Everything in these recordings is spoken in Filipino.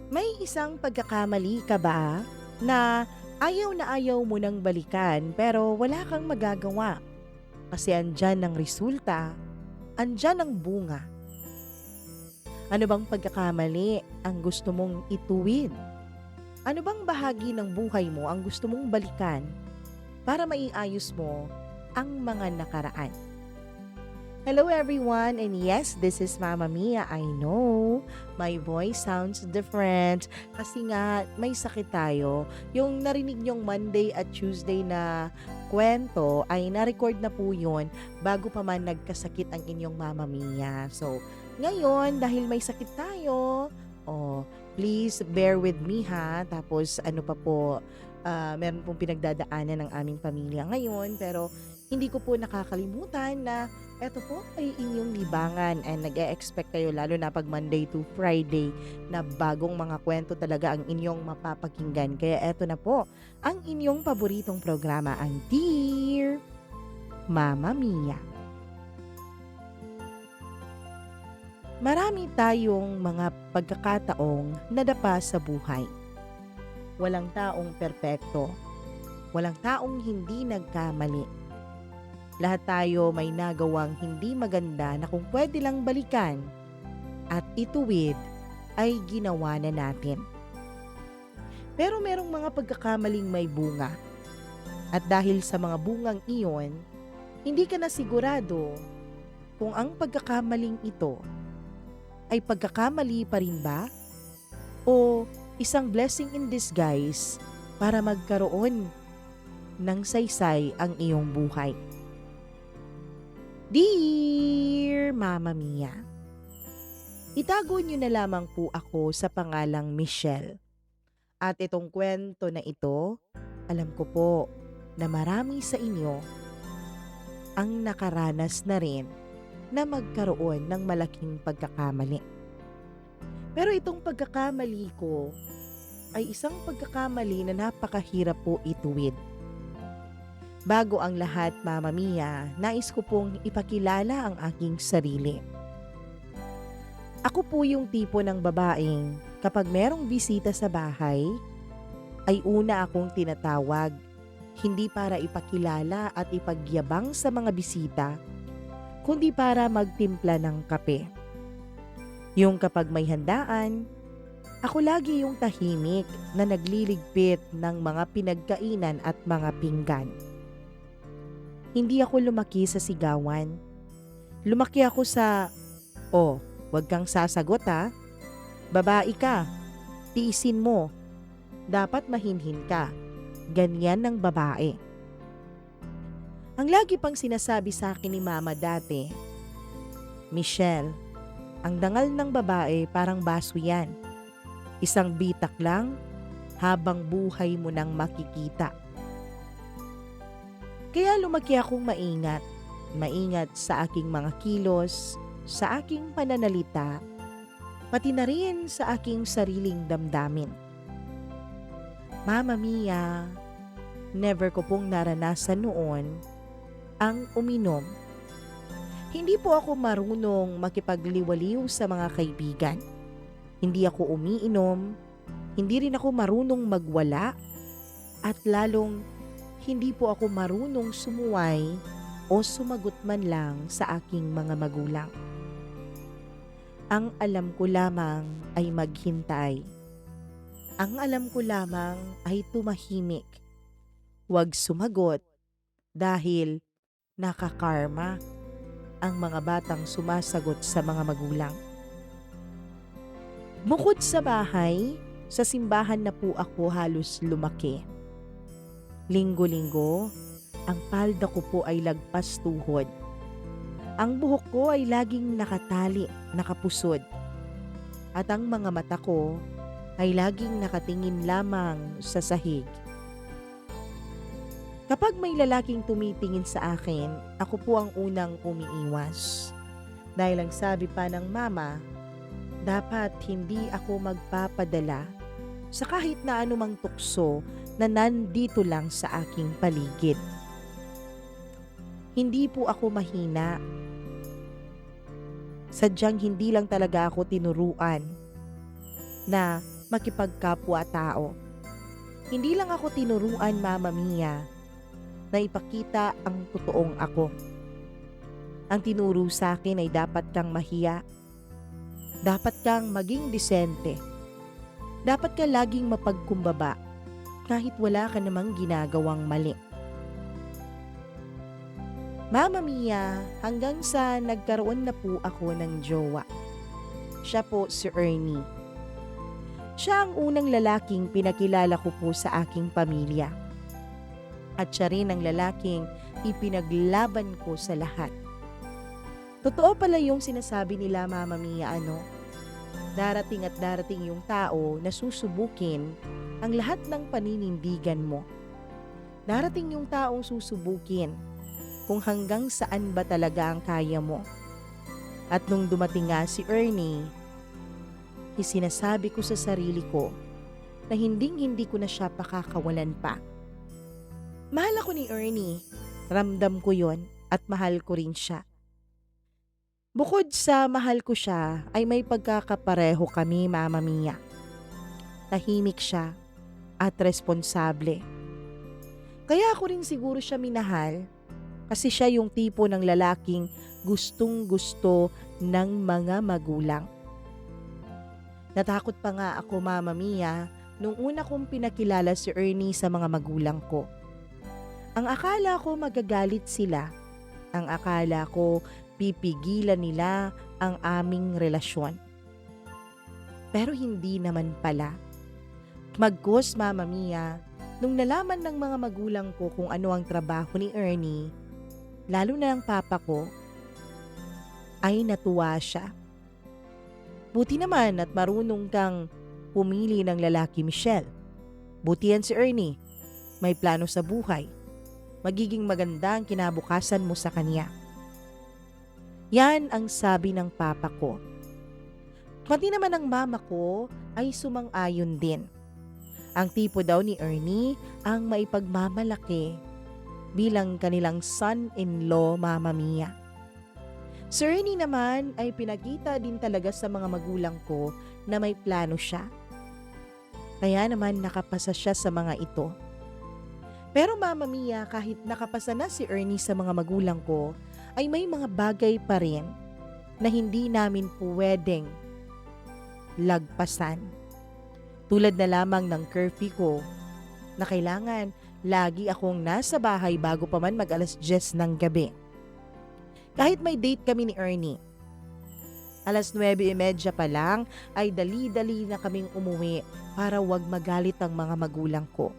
May isang pagkakamali ka ba na ayaw mo nang balikan pero wala kang magagawa kasi andyan ang resulta, andyan ang bunga. Ano bang pagkakamali ang gusto mong ituwid? Ano bang bahagi ng buhay mo ang gusto mong balikan para maiayos mo ang mga nakaraan? Hello everyone, and yes, this is Mama Mia. I know my voice sounds different kasi nga may sakit tayo. Yung narinig nyong Monday at Tuesday na kwento ay na-record na po yun bago pa man nagkasakit ang inyong Mama Mia. So, ngayon dahil may sakit tayo, please bear with me ha. Tapos ano pa po, meron pong pinagdadaanan ng aming pamilya ngayon pero hindi ko po nakakalimutan na eto po ay inyong libangan and nag-e-expect kayo lalo na pag Monday to Friday na bagong mga kwento talaga ang inyong mapapakinggan. Kaya eto na po ang inyong paboritong programa, ang Dear Mama Mia. Marami tayong mga pagkakataong nadapa sa buhay. Walang taong perpekto. Walang taong hindi nagkamali. Lahat tayo may nagawang hindi maganda na kung pwede lang balikan at ituwid ay ginawa na natin. Pero merong mga pagkakamaling may bunga. At dahil sa mga bungang iyon, hindi ka na sigurado kung ang pagkakamaling ito ay pagkakamali pa rin ba o isang blessing in disguise para magkaroon ng saysay ang iyong buhay. Dear Mama Mia, itago niyo na lamang po ako sa pangalang Michelle. At itong kwento na ito, alam ko po na marami sa inyo ang nakaranas na rin na magkaroon ng malaking pagkakamali. Pero itong pagkakamali ko ay isang pagkakamali na napakahirap po ituwid. Bago ang lahat, Mama Mia, nais ko pong ipakilala ang aking sarili. Ako po yung tipo ng babaeng kapag merong bisita sa bahay, ay una akong tinatawag, hindi para ipakilala at ipagyabang sa mga bisita, kundi para magtimpla ng kape. Yung kapag may handaan, ako lagi yung tahimik na nagliligpit ng mga pinagkainan at mga pinggan. Hindi ako lumaki sa sigawan. Lumaki ako sa, wag kang sasagot ha. Babae ka, tiisin mo. Dapat mahinhin ka. Ganyan ng babae. Ang lagi pang sinasabi sa akin ni Mama dati, Michelle, ang dangal ng babae parang baso yan. Isang bitak lang habang buhay mo nang makikita. Kaya lumaki akong maingat. Maingat sa aking mga kilos, sa aking pananalita, pati na rin sa aking sariling damdamin. Mama Mia, never ko pong naranasan noon ang uminom. Hindi po ako marunong makipagliwaliw sa mga kaibigan. Hindi ako umiinom, hindi rin ako marunong magwala, at lalong hindi po ako marunong sumuway o sumagot man lang sa aking mga magulang. Ang alam ko lamang ay maghintay. Ang alam ko lamang ay tumahimik. Huwag sumagot dahil nakakarma ang mga batang sumasagot sa mga magulang. Bukod sa bahay, sa simbahan na po ako halos lumaki. Linggo-linggo, ang palda ko po ay lagpas tuhod. Ang buhok ko ay laging nakatali, nakapusod. At ang mga mata ko ay laging nakatingin lamang sa sahig. Kapag may lalaking tumitingin sa akin, ako po ang unang umiiwas. Dahil ang sabi pa ng mama, dapat hindi ako magpapadala sa kahit na anumang tukso na nandito lang sa aking paligid. Hindi po ako mahina. Sadyang hindi lang talaga ako tinuruan na makipagkapwa-tao. Hindi lang ako tinuruan, Mama Mia, na ipakita ang totoong ako. Ang tinuro sa akin ay dapat kang mahiya, dapat kang maging disente, dapat ka laging mapagkumbaba kahit wala ka namang ginagawang mali. Mama Mia, hanggang sa nagkaroon na po ako ng jowa. Siya po si Ernie. Siya ang unang lalaking pinakilala ko po sa aking pamilya. At siya rin ang lalaking ipinaglaban ko sa lahat. Totoo pala yung sinasabi nila, Mama Mia, darating at darating yung tao na susubukin ang lahat ng paninindigan mo. Darating yung taong susubukin kung hanggang saan ba talaga ang kaya mo. At nung dumating nga si Ernie, isinasabi ko sa sarili ko na hindi ko na siya pakakawalan pa. Mahal ako ni Ernie, ramdam ko yon at mahal ko rin siya. Bukod sa mahal ko siya, ay may pagkakapareho kami, Mama Mia. Tahimik siya at responsable. Kaya ako rin siguro siya minahal kasi siya yung tipo ng lalaking gustong-gusto ng mga magulang. Natakot pa nga ako, Mama Mia, nung una kong pinakilala si Ernie sa mga magulang ko. Ang akala ko magagalit sila. Ang akala ko pipigilan nila ang aming relasyon. Pero hindi naman pala. Magkos, Mama Mia, nung nalaman ng mga magulang ko kung ano ang trabaho ni Ernie, lalo na ang papa ko, ay natuwa siya. Buti naman at marunong kang pumili ng lalaki, Michelle. Buti yan si Ernie. May plano sa buhay. Magiging maganda ang kinabukasan mo sa kanya. Yan ang sabi ng papa ko. Pati naman ang mama ko ay sumang-ayon din. Ang tipo daw ni Ernie ang maipagmamalaki bilang kanilang son-in-law, Mama Mia. Si Ernie naman ay pinakita din talaga sa mga magulang ko na may plano siya. Kaya naman nakapasa siya sa mga ito. Pero Mama Mia, kahit nakapasa na si Ernie sa mga magulang ko, ay may mga bagay pa rin na hindi namin pwedeng lagpasan. Tulad na lamang ng curfew ko na kailangan lagi akong nasa bahay bago pa man mag 10:00 ng gabi. Kahit may date kami ni Ernie, 9:30 pa lang ay dali-dali na kaming umuwi para wag magalit ang mga magulang ko.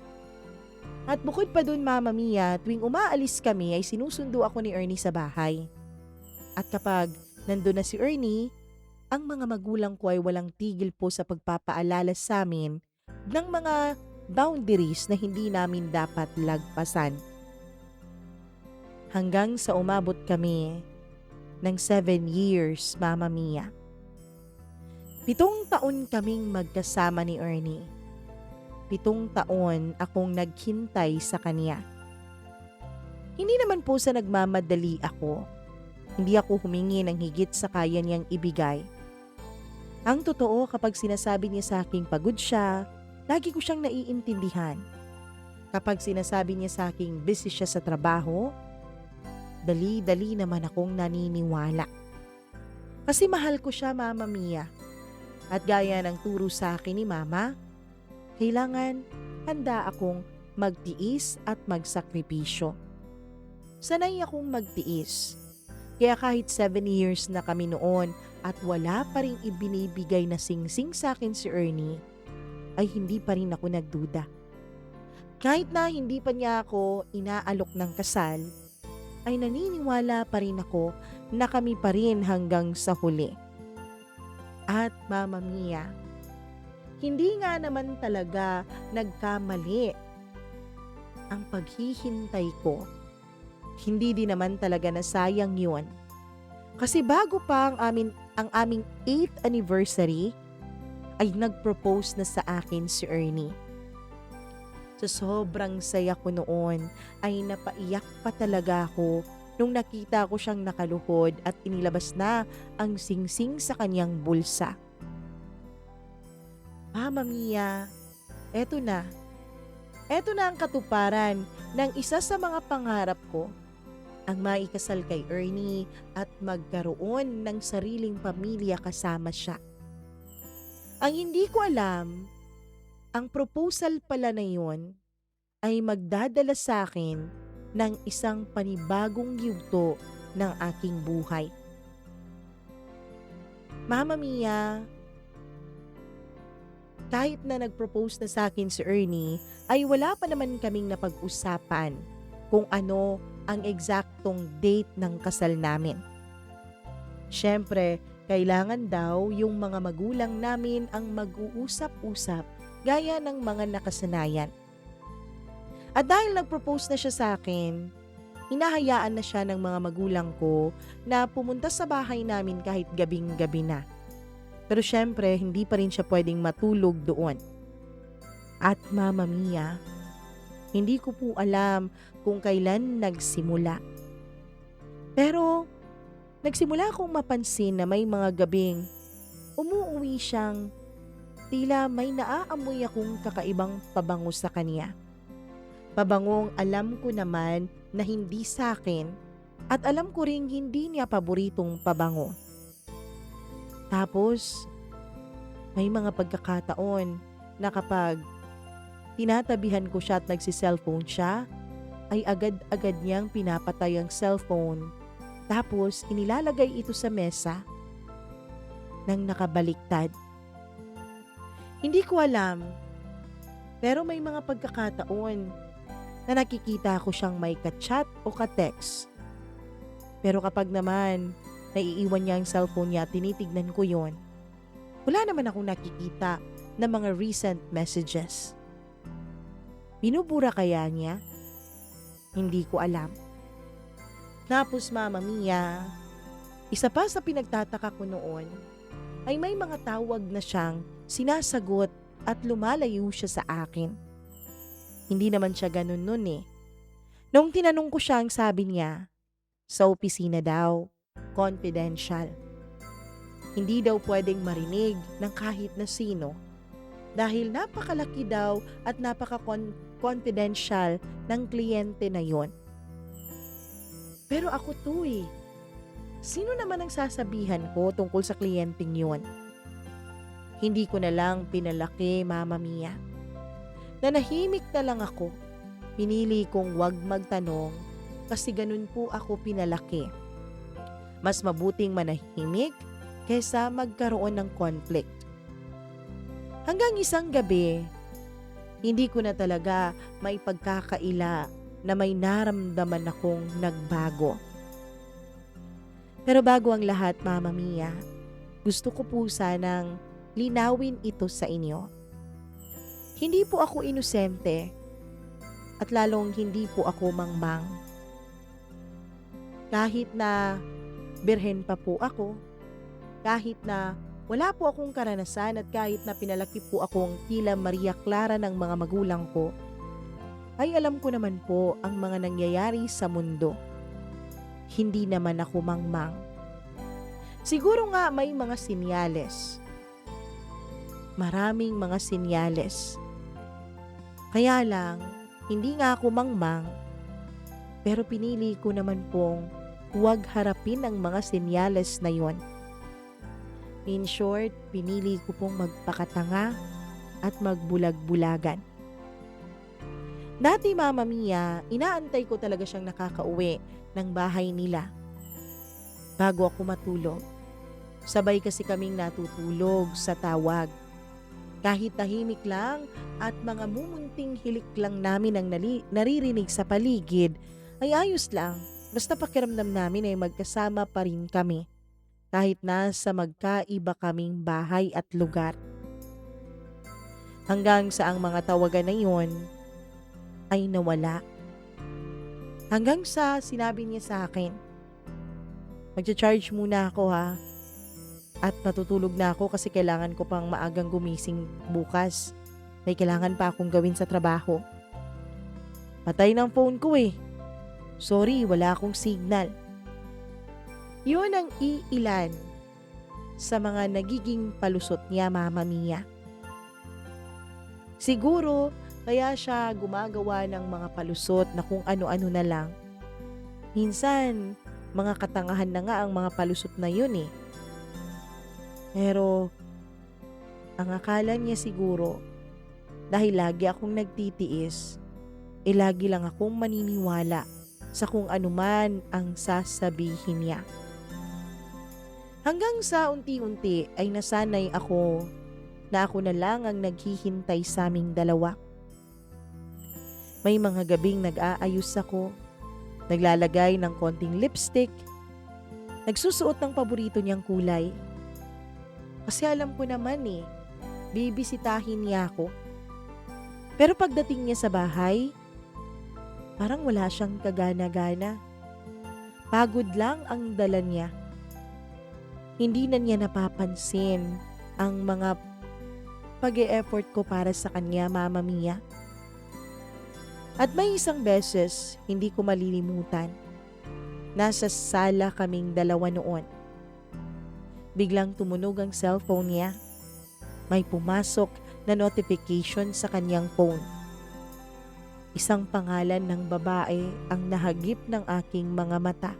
At bukod pa dun, Mama Mia, tuwing umaalis kami ay sinusundo ako ni Ernie sa bahay. At kapag nandun na si Ernie, ang mga magulang ko ay walang tigil po sa pagpapaalala sa amin ng mga boundaries na hindi namin dapat lagpasan. Hanggang sa umabot kami ng 7 years, Mama Mia. 7 taon kaming magkasama ni Ernie. 7 taon akong naghintay sa kanya. Hindi naman po sa nagmamadali ako. Hindi ako humingi ng higit sa kaya niyang ibigay. Ang totoo, kapag sinasabi niya sa aking pagod siya, lagi ko siyang naiintindihan. Kapag sinasabi niya sa aking busy siya sa trabaho, dali-dali naman akong naniniwala. Kasi mahal ko siya, Mama Mia. At gaya ng turo sa akin ni Mama, kailangan handa akong magtiis at magsakripisyo. Sanay akong magtiis. Kaya kahit 7 years na kami noon at wala pa rin ibinibigay na singsing sa akin si Ernie, ay hindi pa rin ako nagduda. Kahit na hindi pa niya ako inaalok ng kasal, ay naniniwala pa rin ako na kami pa rin hanggang sa huli. At Mama Mia, hindi nga naman talaga nagkamali ang paghihintay ko. Hindi din naman talaga nasayang yun. Kasi bago pa ang aming 8th anniversary, ay nag-propose na sa akin si Ernie. Sa sobrang saya ko noon, ay napaiyak pa talaga ako nung nakita ko siyang nakaluhod at inilabas na ang singsing sa kanyang bulsa. Mamma Mia, eto na. Eto na ang katuparan ng isa sa mga pangarap ko, ang maikasal kay Ernie at magkaroon ng sariling pamilya kasama siya. Ang hindi ko alam, ang proposal pala na yun ay magdadala sa akin ng isang panibagong yugto ng aking buhay. Mamma Mia, kahit na nag-propose na sa akin si Ernie, ay wala pa naman kaming napag-usapan kung ano ang eksaktong date ng kasal namin. Siyempre, kailangan daw yung mga magulang namin ang mag-uusap-usap gaya ng mga nakasanayan. At dahil nag-propose na siya sa akin, hinahayaan na siya ng mga magulang ko na pumunta sa bahay namin kahit gabing-gabi na. Pero syempre, hindi pa rin siya pwedeng matulog doon. At Mamma Mia, hindi ko po alam kung kailan nagsimula. Pero nagsimula akong mapansin na may mga gabing umuuwi siyang tila may naaamoy akong kakaibang pabango sa kanya. Pabangong alam ko naman na hindi sa akin at alam ko ring hindi niya paboritong pabango. Tapos, may mga pagkakataon na kapag tinatabihan ko siya at nagsi-cellphone siya, ay agad-agad niyang pinapatay ang cellphone. Tapos, inilalagay ito sa mesa nang nakabaliktad. Hindi ko alam, pero may mga pagkakataon na nakikita ko siyang may ka-chat o ka-text. Pero kapag naman naiiwan niya ang cellphone niya at tinitignan ko yon, wala naman akong nakikita na mga recent messages. Binubura kaya niya? Hindi ko alam. Tapos Mamma Mia, isa pa sa pinagtataka ko noon ay may mga tawag na siyang sinasagot at lumalayo siya sa akin. Hindi naman siya ganun nun eh. Nung tinanong ko siya, ang sabi niya, sa opisina daw, confidential. Hindi daw pwedeng marinig ng kahit na sino dahil napakalaki daw at napaka-confidential ng kliyente na yon. Pero ako to eh. Sino naman ang sasabihan ko tungkol sa kliyenteng yon? Hindi ko na lang pinalaki, Mamma Mia. Nanahimik na lang ako. Pinili kong wag magtanong kasi ganun po ako pinalaki. Mas mabuting manahimik kaysa magkaroon ng conflict. Hanggang isang gabi, hindi ko na talaga may pagkakaila na may naramdaman akong nagbago. Pero bago ang lahat, Mamma Mia, gusto ko po sanang linawin ito sa inyo. Hindi po ako inosente at lalong hindi po ako mangmang. Kahit na birhen pa po ako, kahit na wala po akong karanasan at kahit na pinalaki po akong tila Maria Clara ng mga magulang ko, ay alam ko naman po ang mga nangyayari sa mundo. Hindi naman ako mangmang. Siguro nga may mga sinyales. Maraming mga sinyales. Kaya lang, hindi nga ako mangmang, pero pinili ko naman pong huwag harapin ang mga sinyales na yon. In short, pinili ko pong magpakatanga at magbulag-bulagan. Dati, Mamma Mia, inaantay ko talaga siyang nakakauwi ng bahay nila bago ako matulog. Sabay kasi kaming natutulog sa tawag. Kahit tahimik lang at mga mumunting hilik lang namin ang naririnig sa paligid, ay ayos lang. Basta pakiramdam namin ay magkasama pa rin kami. Kahit nasa magkaiba kaming bahay at lugar. Hanggang sa ang mga tawagan na yon ay nawala. Hanggang sa sinabi niya sa akin, magcha-charge muna ako ha. At matutulog na ako kasi kailangan ko pang maagang gumising bukas. May kailangan pa akong gawin sa trabaho. Patay ng phone ko eh. Sorry, wala akong signal. Yun ang iilan sa mga nagiging palusot niya, Mamma Mia. Siguro kaya siya gumagawa ng mga palusot na kung ano-ano na lang. Minsan, mga katangahan na nga ang mga palusot na yun eh. Pero ang akala niya siguro, dahil lagi akong nagtitiis, lagi lang akong maniniwala sa kung anuman ang sasabihin niya. Hanggang sa unti-unti ay nasanay ako na ako na lang ang naghihintay sa aming dalawa. May mga gabing nag-aayos ako, naglalagay ng konting lipstick, nagsusuot ng paborito niyang kulay. Kasi alam ko naman bibisitahin niya ako. Pero pagdating niya sa bahay, parang wala siyang kagana-gana. Pagod lang ang dala niya. Hindi na niya napapansin ang mga pag-e-effort ko para sa kanya, Mama Mia. At may isang beses, hindi ko malilimutan. Nasa sala kaming dalawa noon. Biglang tumunog ang cellphone niya. May pumasok na notification sa kanyang phone. Isang pangalan ng babae ang nahagip ng aking mga mata.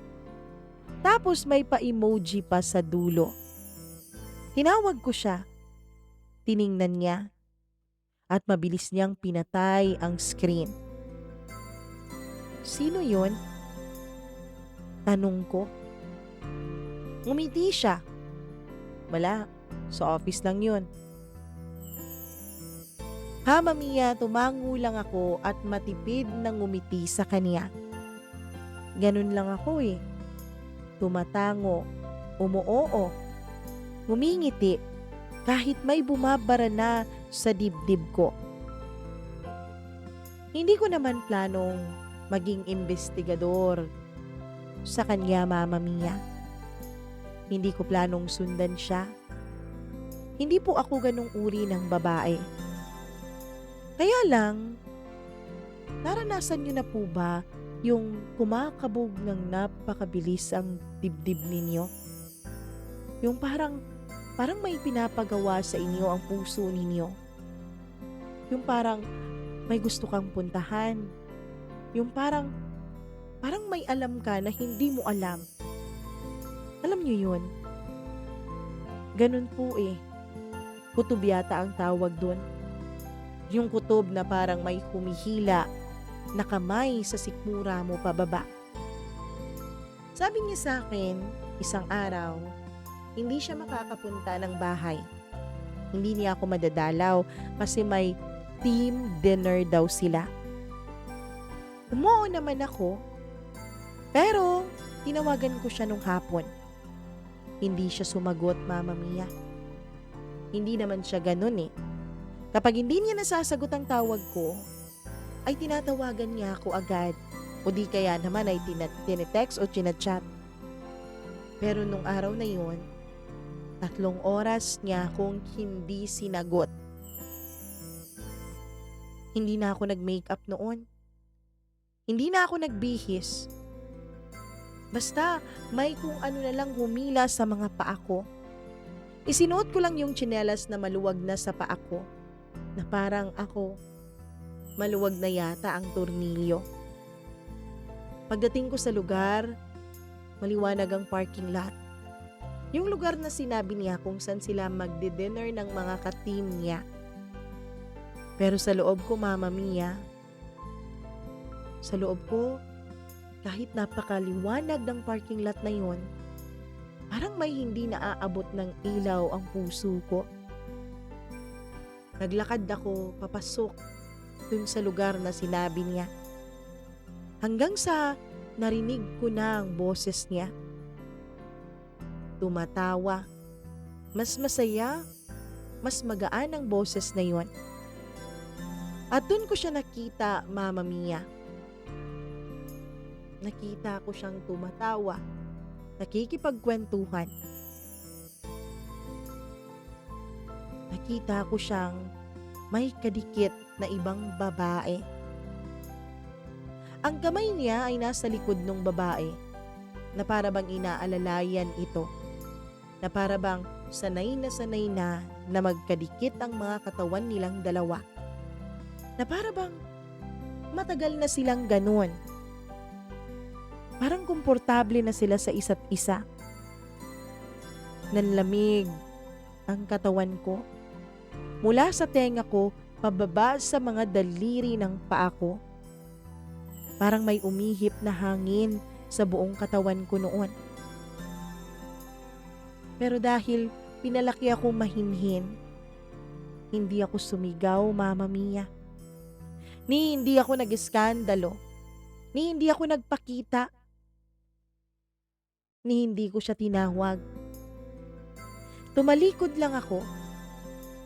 Tapos may pa-emoji pa sa dulo. Tinawag ko siya. Tiningnan niya at mabilis niyang pinatay ang screen. Sino yun? Tanong ko. Ngumiti siya. Wala, sa office lang yun. Mia, tumango lang ako at matipid na ngumiti sa kanya. Ganun lang ako Tumatango, umuoo, ngumingiti kahit may bumabara na sa dibdib ko. Hindi ko naman planong maging investigador sa kanya, Mama Mia. Hindi ko planong sundan siya. Hindi po ako ganung uri ng babae. Kaya lang, naranasan niyo na po ba yung kumakabog ng napakabilis ang dibdib ninyo? Yung parang may pinapagawa sa inyo ang puso ninyo. Yung parang may gusto kang puntahan. Yung parang may alam ka na hindi mo alam. Alam niyo yun? Ganun po Kutob yata ang tawag dun. Yung kutob na parang may humihila na kamay sa sikmura mo pababa. Sabi niya sa akin, isang araw, hindi siya makakapunta ng bahay. Hindi niya ako madadalaw kasi may team dinner daw sila. Umuo naman ako, pero tinawagan ko siya nung hapon. Hindi siya sumagot, Mama Mia. Hindi naman siya ganun Kapag hindi niya nasasagot ang tawag ko, ay tinatawagan niya ako agad. O di kaya naman ay tinetext o chinachat. Pero nung araw na yun, 3 oras niya akong hindi sinagot. Hindi na ako nag-makeup noon. Hindi na ako nagbihis. Basta may kung ano na lang humila sa mga paa ko. Isinuot ko lang yung tsinelas na maluwag na sa paa ko. Na parang ako, maluwag na yata ang tornilyo. Pagdating ko sa lugar, maliwanag ang parking lot. Yung lugar na sinabi niya kung saan sila magdi-dinner ng mga ka-team niya. Pero sa loob ko, Mama Mia, sa loob ko, kahit napakaliwanag ng parking lot na yun, parang may hindi naaabot ng ilaw ang puso ko. Naglakad ako papasok dun sa lugar na sinabi niya. Hanggang sa narinig ko na ang boses niya. Tumatawa. Mas masaya, mas magaan ang boses na yon. At dun ko siya nakita, Mama Mia. Nakita ko siyang tumatawa, nakikipagkwentuhan. Nakita ko siyang may kadikit na ibang babae. Ang kamay niya ay nasa likod ng babae na para bang inaalalayan ito. Na para bang sanay na magkadikit ang mga katawan nilang dalawa. na para bang matagal na silang ganun. Parang komportable na sila sa isa't isa. Nanlamig ang katawan ko. Mula sa tenga ko, pababa sa mga daliri ng paa ko. Parang may umihip na hangin sa buong katawan ko noon. Pero dahil pinalaki akong mahinhin, hindi ako sumigaw, Mama Mia. Ni hindi ako nag-iskandalo. Ni hindi ako nagpakita. Ni hindi ko siya tinawag. Tumalikod lang ako,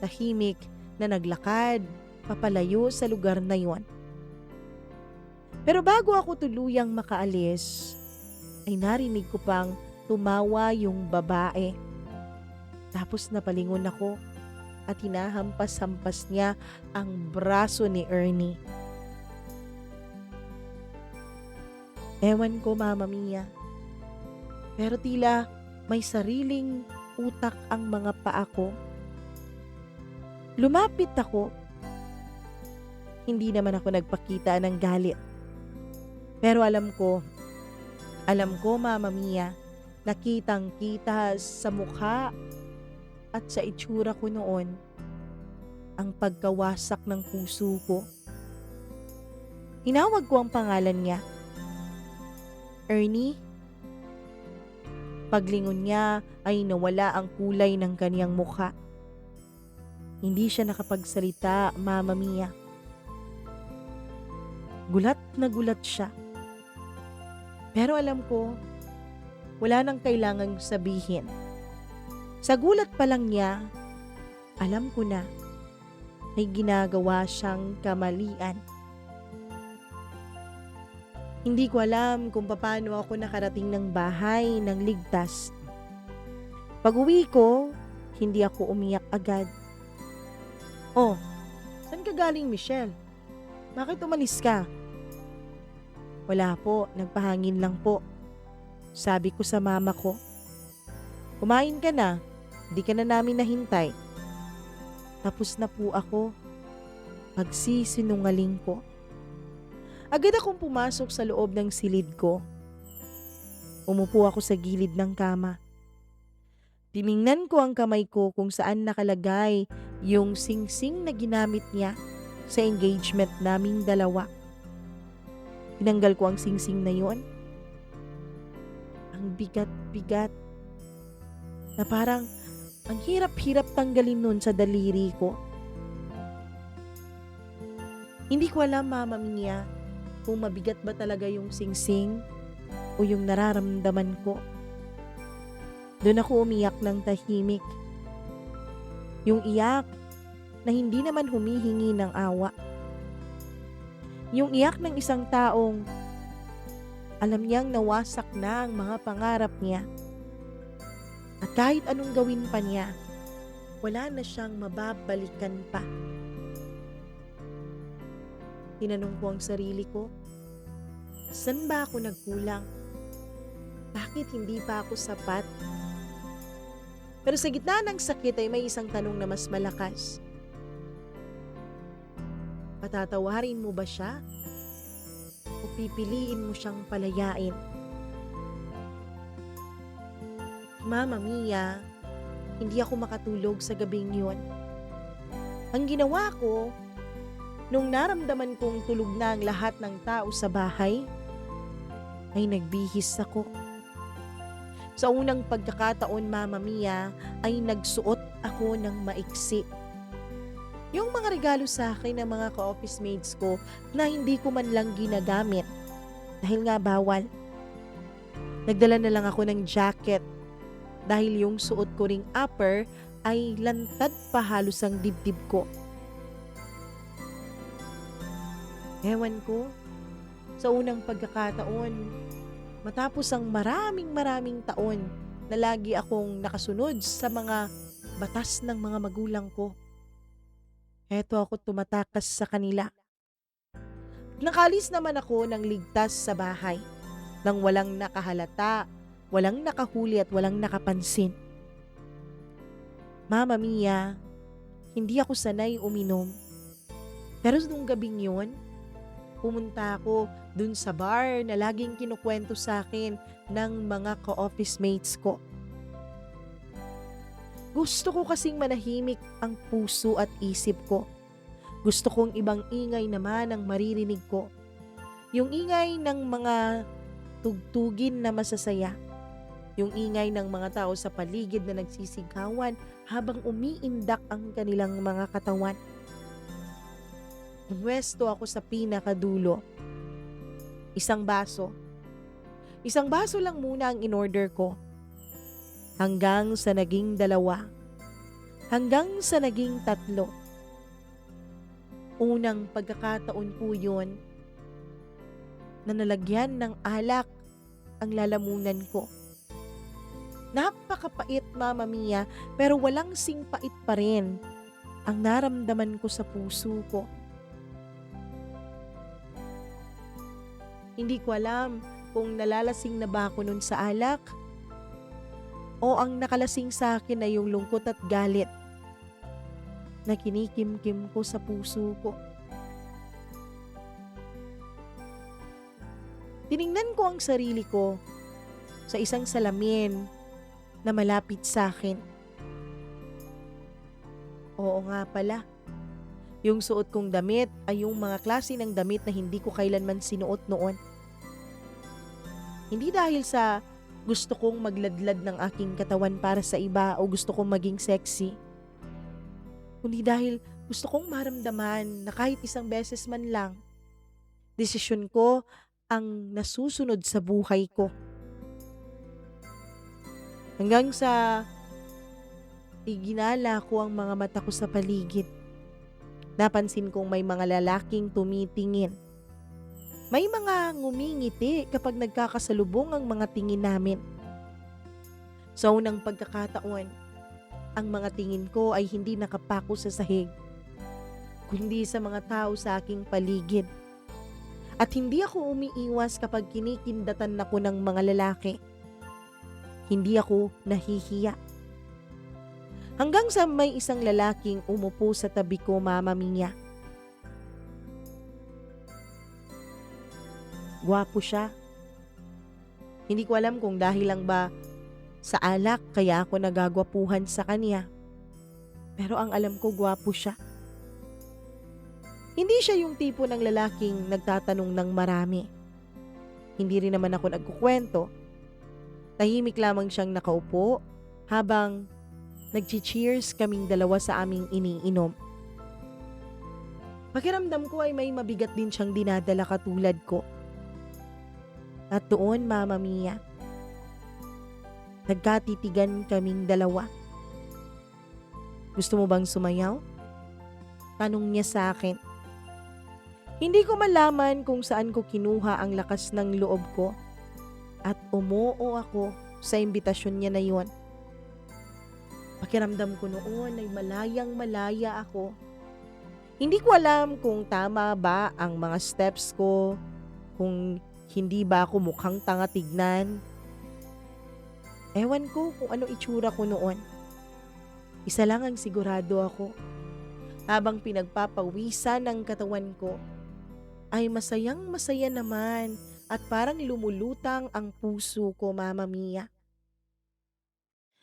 tahimik na naglakad papalayo sa lugar na yon. Pero bago ako tuluyang makaalis, ay narinig ko pang tumawa yung babae. Tapos napalingon ako at hinahampas-hampas niya ang braso ni Ernie. Ewan ko, Mama Mia. Pero tila may sariling utak ang mga paa ko. Lumapit ako. Hindi naman ako nagpakita ng galit. Pero alam ko, Mama Mia, nakitang-kita sa mukha at sa itsura ko noon ang pagkawasak ng puso ko. Hinawag ko ang pangalan niya. Ernie. Paglingon niya ay nawala ang kulay ng kaniyang mukha. Hindi siya nakapagsalita, Mama Mia. Gulat na gulat siya. Pero alam ko, wala nang kailangang sabihin. Sa gulat pa lang niya, alam ko na may ginagawa siyang kamalian. Hindi ko alam kung paano ako nakarating ng bahay ng ligtas. Pag-uwi ko, hindi ako umiyak agad. Oh, saan ka galing, Michelle? Bakit umalis ka? Wala po, nagpahangin lang po. Sabi ko sa mama ko. Kumain ka na, di ka na namin nahintay. Tapos na po ako. Pagsisinungaling ko. Agad akong pumasok sa loob ng silid ko. Umupo ako sa gilid ng kama. Tiningnan ko ang kamay ko kung saan nakalagay yung singsing na ginamit niya sa engagement naming dalawa. Tinanggal ko ang singsing na yon. Ang bigat-bigat. Na parang ang hirap-hirap tanggalin nun sa daliri ko. Hindi ko alam, Mama Mia, kung mabigat ba talaga yung singsing o yung nararamdaman ko. Doon ako umiyak ng tahimik. Yung iyak na hindi naman humihingi ng awa. Yung iyak ng isang taong alam niyang nawasak na ang mga pangarap niya. At kahit anong gawin pa niya, wala na siyang mababalikan pa. Tinanong ko ang sarili ko, saan ba ako nagkulang? Bakit hindi pa ako sapat? Pero sa gitna ng sakit ay may isang tanong na mas malakas. Patatawarin mo ba siya? O pipiliin mo siyang palayain? Mama Mia, hindi ako makatulog sa gabing yun. Ang ginawa ko, nung naramdaman kong tulog na ang lahat ng tao sa bahay, ay nagbihis ako. Sa unang pagkakataon, Mama Mia, ay nagsuot ako ng maiksi. Yung mga regalo sa akin ng mga ka-office mates ko na hindi ko man lang ginagamit dahil nga bawal. Nagdala na lang ako ng jacket dahil yung suot ko ring upper ay lantad pa halos ang dibdib ko. Ewan ko, sa unang pagkakataon, matapos ang maraming taon na lagi akong nakasunod sa mga batas ng mga magulang ko, eto ako tumatakas sa kanila. Nakalis naman ako ng ligtas sa bahay, nang walang nakahalata, walang nakahuli at walang nakapansin. Mama Mia, hindi ako sanay uminom. Pero nung gabing yun, pumunta ako dun sa bar na laging kinukwento sa akin ng mga ka-office mates ko. Gusto ko kasing manahimik ang puso at isip ko. Gusto kong ibang ingay naman ang maririnig ko. Yung ingay ng mga tugtugin na masasaya. Yung ingay ng mga tao sa paligid na nagsisigawan habang umiindak ang kanilang mga katawan. Pumwesto ako sa pinakadulo. Isang baso. Isang baso lang muna ang in-order ko. Hanggang sa naging 2. Hanggang sa naging 3. Unang pagkakataon po yun na nalagyan ng alak ang lalamunan ko. Napakapait, Mama Mia, pero walang singpait pa rin ang naramdaman ko sa puso ko. Hindi ko alam kung nalalasing na ba ako nun sa alak o ang nakalasing sa akin ay yung lungkot at galit na kinikimkim ko sa puso ko. Tiningnan ko ang sarili ko sa isang salamin na malapit sa akin. Oo nga pala, yung suot kong damit ay yung mga klase ng damit na hindi ko kailanman sinuot noon. Hindi dahil sa gusto kong magladlad ng aking katawan para sa iba o gusto kong maging sexy. Kundi dahil gusto kong maramdaman na kahit isang beses man lang, desisyon ko ang nasusunod sa buhay ko. Hanggang sa iginala ko ang mga mata ko sa paligid. Napansin kong may mga lalaking tumitingin. May mga ngumingiti kapag nagkakasalubong ang mga tingin namin. Sa unang pagkakataon, ang mga tingin ko ay hindi nakapako sa sahig, kundi sa mga tao sa aking paligid. At hindi ako umiiwas kapag kinikindatan ako ng mga lalaki. Hindi ako nahihiya. Hanggang sa may isang lalaking umupo sa tabi ko, Mama Mia. Gwapo siya. Hindi ko alam kung dahil lang ba sa alak kaya ako nagagwapuhan sa kanya. Pero ang alam ko, gwapo siya. Hindi siya yung tipo ng lalaking nagtatanong ng marami. Hindi rin naman ako nagkukwento. Tahimik lamang siyang nakaupo habang nag-cheers kaming dalawa sa aming iniinom. Pakiramdam ko ay may mabigat din siyang dinadala katulad ko. At doon, Mama Mia, nagkatitigan kaming dalawa. Gusto mo bang sumayaw? Tanong niya sa akin. Hindi ko malaman kung saan ko kinuha ang lakas ng loob ko at umuo ako sa imbitasyon niya na yon. Pakiramdam ko noon ay malayang malaya ako. Hindi ko alam kung tama ba ang mga steps ko, kung hindi ba ako mukhang tanga tignan. Ewan ko kung ano itsura ko noon. Isa lang ang sigurado ako. Habang pinagpapawisan ng katawan ko, ay masayang masaya naman at parang lumulutang ang puso ko, Mama Mia.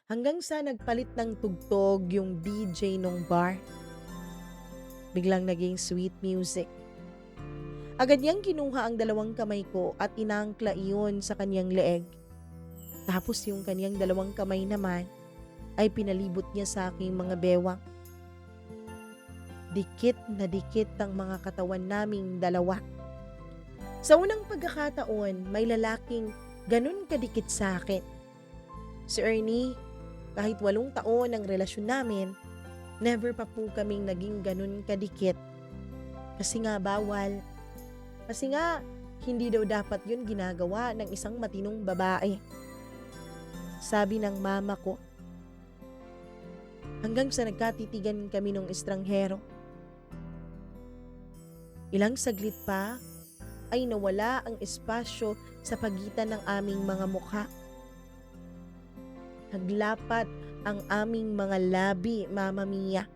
Hanggang sa nagpalit ng tugtog yung DJ nung bar. Biglang naging sweet music. Agad niyang kinuha ang 2 kamay ko at inangkla iyon sa kanyang leeg. Tapos yung kanyang 2 kamay naman ay pinalibot niya sa aking mga bewang. Dikit na dikit ang mga katawan naming 2. Sa unang pagkakataon, may lalaking ganun kadikit sa akin. Si Ernie, kahit 8 taon ang relasyon namin, never pa po kaming naging ganun kadikit. Kasi nga bawal. Kasi nga, hindi daw dapat yun ginagawa ng isang matinong babae. Sabi ng mama ko. Hanggang sa nagkatitigan kami ng estranghero. Ilang saglit pa ay nawala ang espasyo sa pagitan ng aming mga mukha. Naglapat ang aming mga labi, Mama Mia.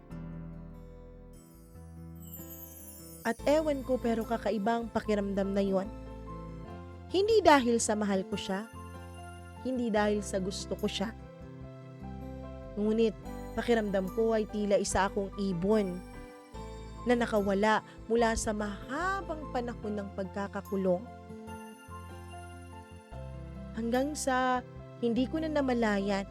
At ewan ko pero kakaibang pakiramdam na yon. Hindi dahil sa mahal ko siya, hindi dahil sa gusto ko siya. Ngunit pakiramdam ko ay tila isa akong ibon na nakawala mula sa mahabang panahon ng pagkakakulong. Hanggang sa hindi ko na namalayan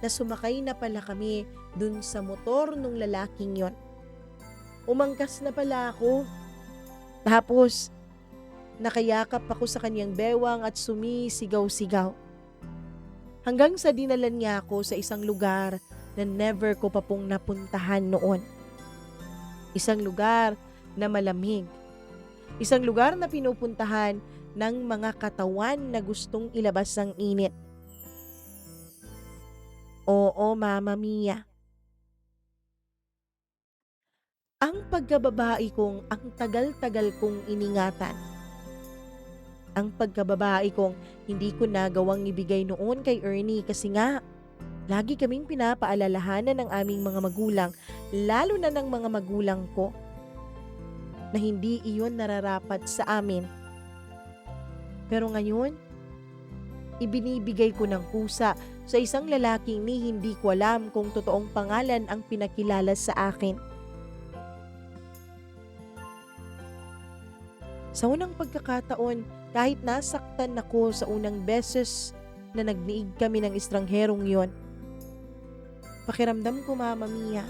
na sumakay na pala kami dun sa motor nung lalaking yon. Umangkas na pala ako. Tapos, nakayakap ako sa kanyang bewang at sumisigaw-sigaw. Hanggang sa dinalan niya ako sa isang lugar na never ko pa pong napuntahan noon. Isang lugar na malamig. Isang lugar na pinupuntahan ng mga katawan na gustong ilabas ang init. Oo, Mama Mia. Ang pagkababae kong ang tagal-tagal kong iningatan. Ang pagkababae kong hindi ko nagawang ibigay noon kay Ernie kasi nga, lagi kaming pinapaalalahanan ng aming mga magulang, lalo na ng mga magulang ko, na hindi iyon nararapat sa amin. Pero ngayon, ibinibigay ko ng kusa sa isang lalaking ni hindi ko alam kung totoong pangalan ang pinakilala sa akin. Sa unang pagkakataon, kahit nasaktan ako sa unang beses na nagniig kami ng estrangherong yon, pakiramdam ko, Mama Mia,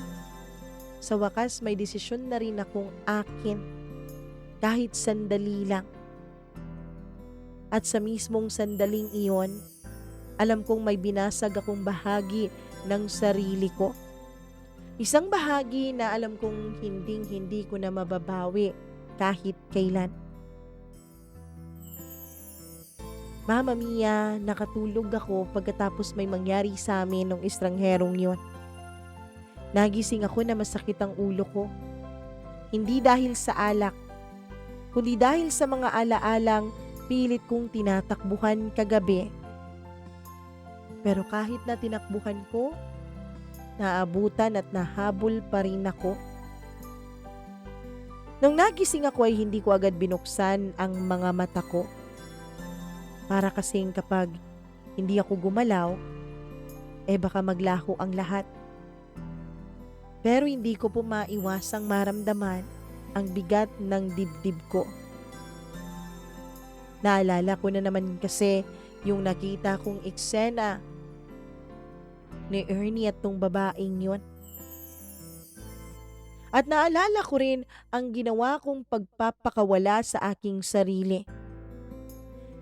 sa wakas may desisyon na rin akong akin, kahit sandali lang. At sa mismong sandaling iyon, alam kong may binasag akong bahagi ng sarili ko. Isang bahagi na alam kong hindi ko na mababawi kahit kailan. Mama Mia, nakatulog ako pagkatapos may mangyari sa amin nung estrangherong yon. Nagising ako na masakit ang ulo ko. Hindi dahil sa alak, kundi dahil sa mga alaalang pilit kong tinatakbuhan kagabi. Pero kahit na tinakbuhan ko, naabutan at nahabol pa rin ako. Nung nagising ako ay hindi ko agad binuksan ang mga mata ko. Para kasing kapag hindi ako gumalaw, baka maglaho ang lahat. Pero hindi ko po maiwasang maramdaman ang bigat ng dibdib ko. Naalala ko na naman kasi yung nakita kong eksena ni Ernie at tong babaeng yon. At naalala ko rin ang ginawa kong pagpapakawala sa aking sarili.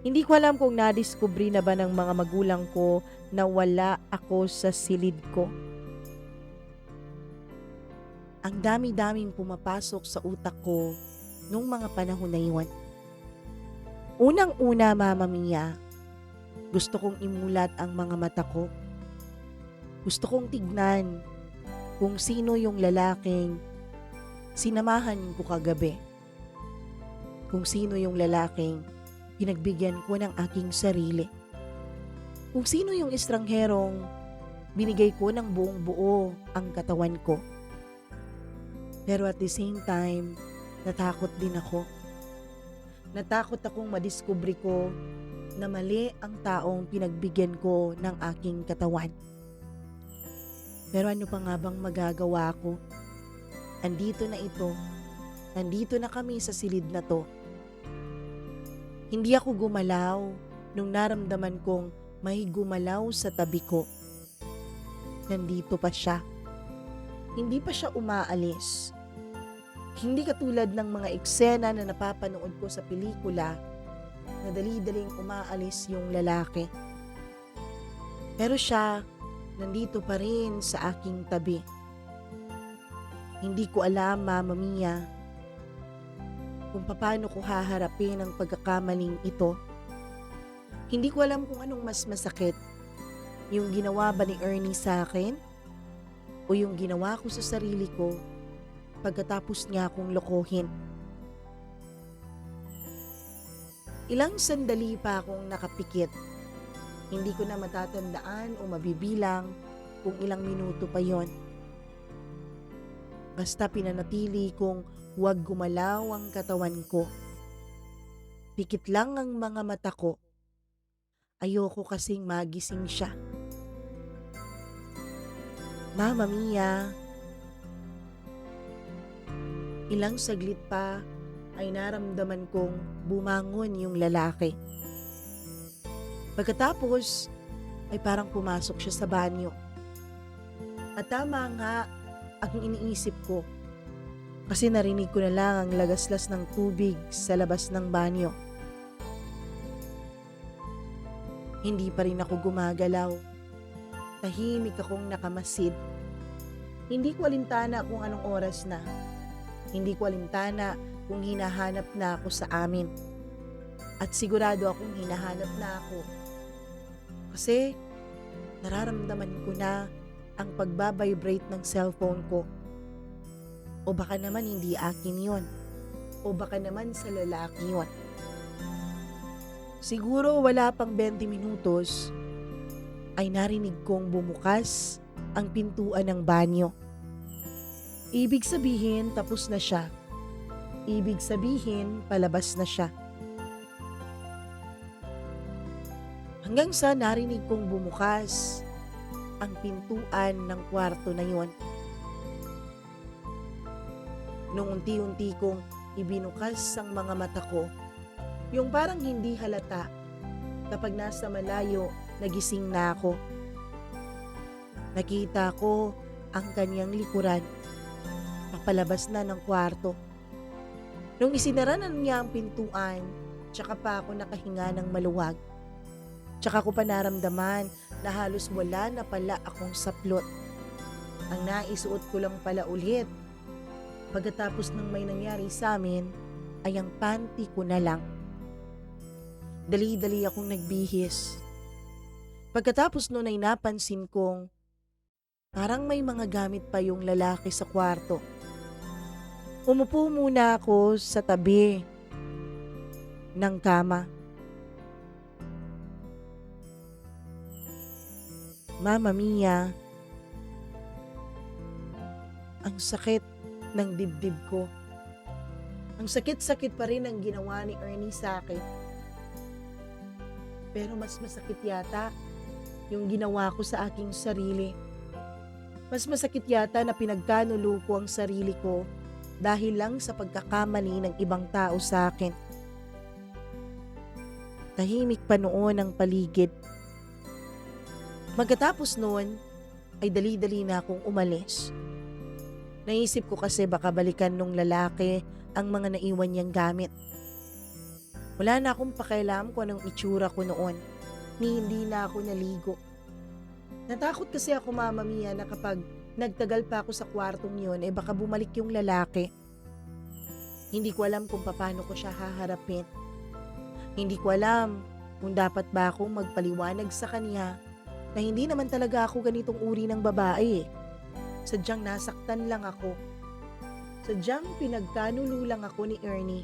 Hindi ko alam kung nadiskubre na ba ng mga magulang ko na wala ako sa silid ko. Ang dami-daming pumapasok sa utak ko nung mga panahon na iyon. Unang-una, Mama Mia, gusto kong imulat ang mga mata ko. Gusto kong tignan kung sino yung lalaking sinamahan ko kagabi. Kung sino yung lalaking pinagbigyan ko ng aking sarili. Kung sino yung estrangherong binigay ko ng buong buo ang katawan ko. Pero at the same time, natakot din ako. Natakot akong madiskubre ko na mali ang taong pinagbigyan ko ng aking katawan. Pero ano pa nga bang magagawa ko? Andito na ito. Nandito na kami sa silid na to. Hindi ako gumalaw nung naramdaman kong may gumalaw sa tabi ko. Nandito pa siya. Hindi pa siya umaalis. Hindi katulad ng mga eksena na napapanood ko sa pelikula na dali-daling umaalis yung lalaki. Pero siya, nandito pa rin sa aking tabi. Hindi ko alam, Mama Mia, kung paano ko haharapin ang pagkakamaling ito. Hindi ko alam kung anong mas masakit, yung ginawa ba ni Ernie sa akin o yung ginawa ko sa sarili ko pagkatapos niya akong lokohin. Ilang sandali pa akong nakapikit. Hindi ko na matatandaan o mabibilang kung ilang minuto pa yon. Basta pinanatili kong Huwag gumalaw ang katawan ko. Pikit lang ang mga mata ko. Ayoko kasing magising siya. Mama Mia, ilang saglit pa ay naramdaman kong bumangon yung lalaki. Pagkatapos ay parang pumasok siya sa banyo. At tama nga ang iniisip ko kasi narinig ko na lang ang lagaslas ng tubig sa labas ng banyo. Hindi pa rin ako gumagalaw. Tahimik akong nakamasid. Hindi ko alintana kung anong oras na. Hindi ko alintana kung hinahanap na ako sa amin. At sigurado akong hinahanap na ako. Kasi nararamdaman ko na ang pagbabibrate ng cellphone ko. O baka naman hindi akin yon. O baka naman sa lalaki yon. Siguro wala pang 20 minutos ay narinig kong bumukas ang pintuan ng banyo. Ibig sabihin tapos na siya. Ibig sabihin palabas na siya. Hanggang sa narinig kong bumukas ang pintuan ng kwarto na yon. Nung unti-unti kong ibinukas ang mga mata ko, yung parang hindi halata kapag nasa malayo nagising na ako. Nakita ko ang kanyang likuran. Papalabas na ng kwarto. Nung isinara na niya ang pintuan, tsaka pa ako nakahinga ng maluwag. Tsaka ko pa naramdaman na halos wala na pala akong saplot. Ang naisuot ko lang pala ulit pagkatapos ng may nangyari sa amin ay ang panty ko na lang. Dali-dali akong nagbihis. Pagkatapos nun ay napansin kong parang may mga gamit pa yung lalaki sa kwarto. Umupo muna ako sa tabi ng kama. Mama Mia, ang sakit ng dibdib ko. Ang sakit-sakit pa rin ang ginawa ni Ernie sa akin. Pero mas masakit yata yung ginawa ko sa aking sarili. Mas masakit yata na pinagkanulo ko ang sarili ko dahil lang sa pagkakamali ng ibang tao sa akin. Tahimik pa noon ang paligid. Pagkatapos noon ay dali-dali na akong umalis. Naisip ko kasi baka balikan nung lalaki ang mga naiwan niyang gamit. Wala na akong pakialam kung anong itsura ko noon, ni hindi na ako naligo. Natakot kasi ako, Mama Mia, na kapag nagtagal pa ako sa kwartong yun, baka bumalik yung lalaki. Hindi ko alam kung paano ko siya haharapin. Hindi ko alam kung dapat ba akong magpaliwanag sa kanya na hindi naman talaga ako ganitong uri ng babae. Sadyang nasaktan lang ako. Sadyang pinagkanulo lang ako ni Ernie.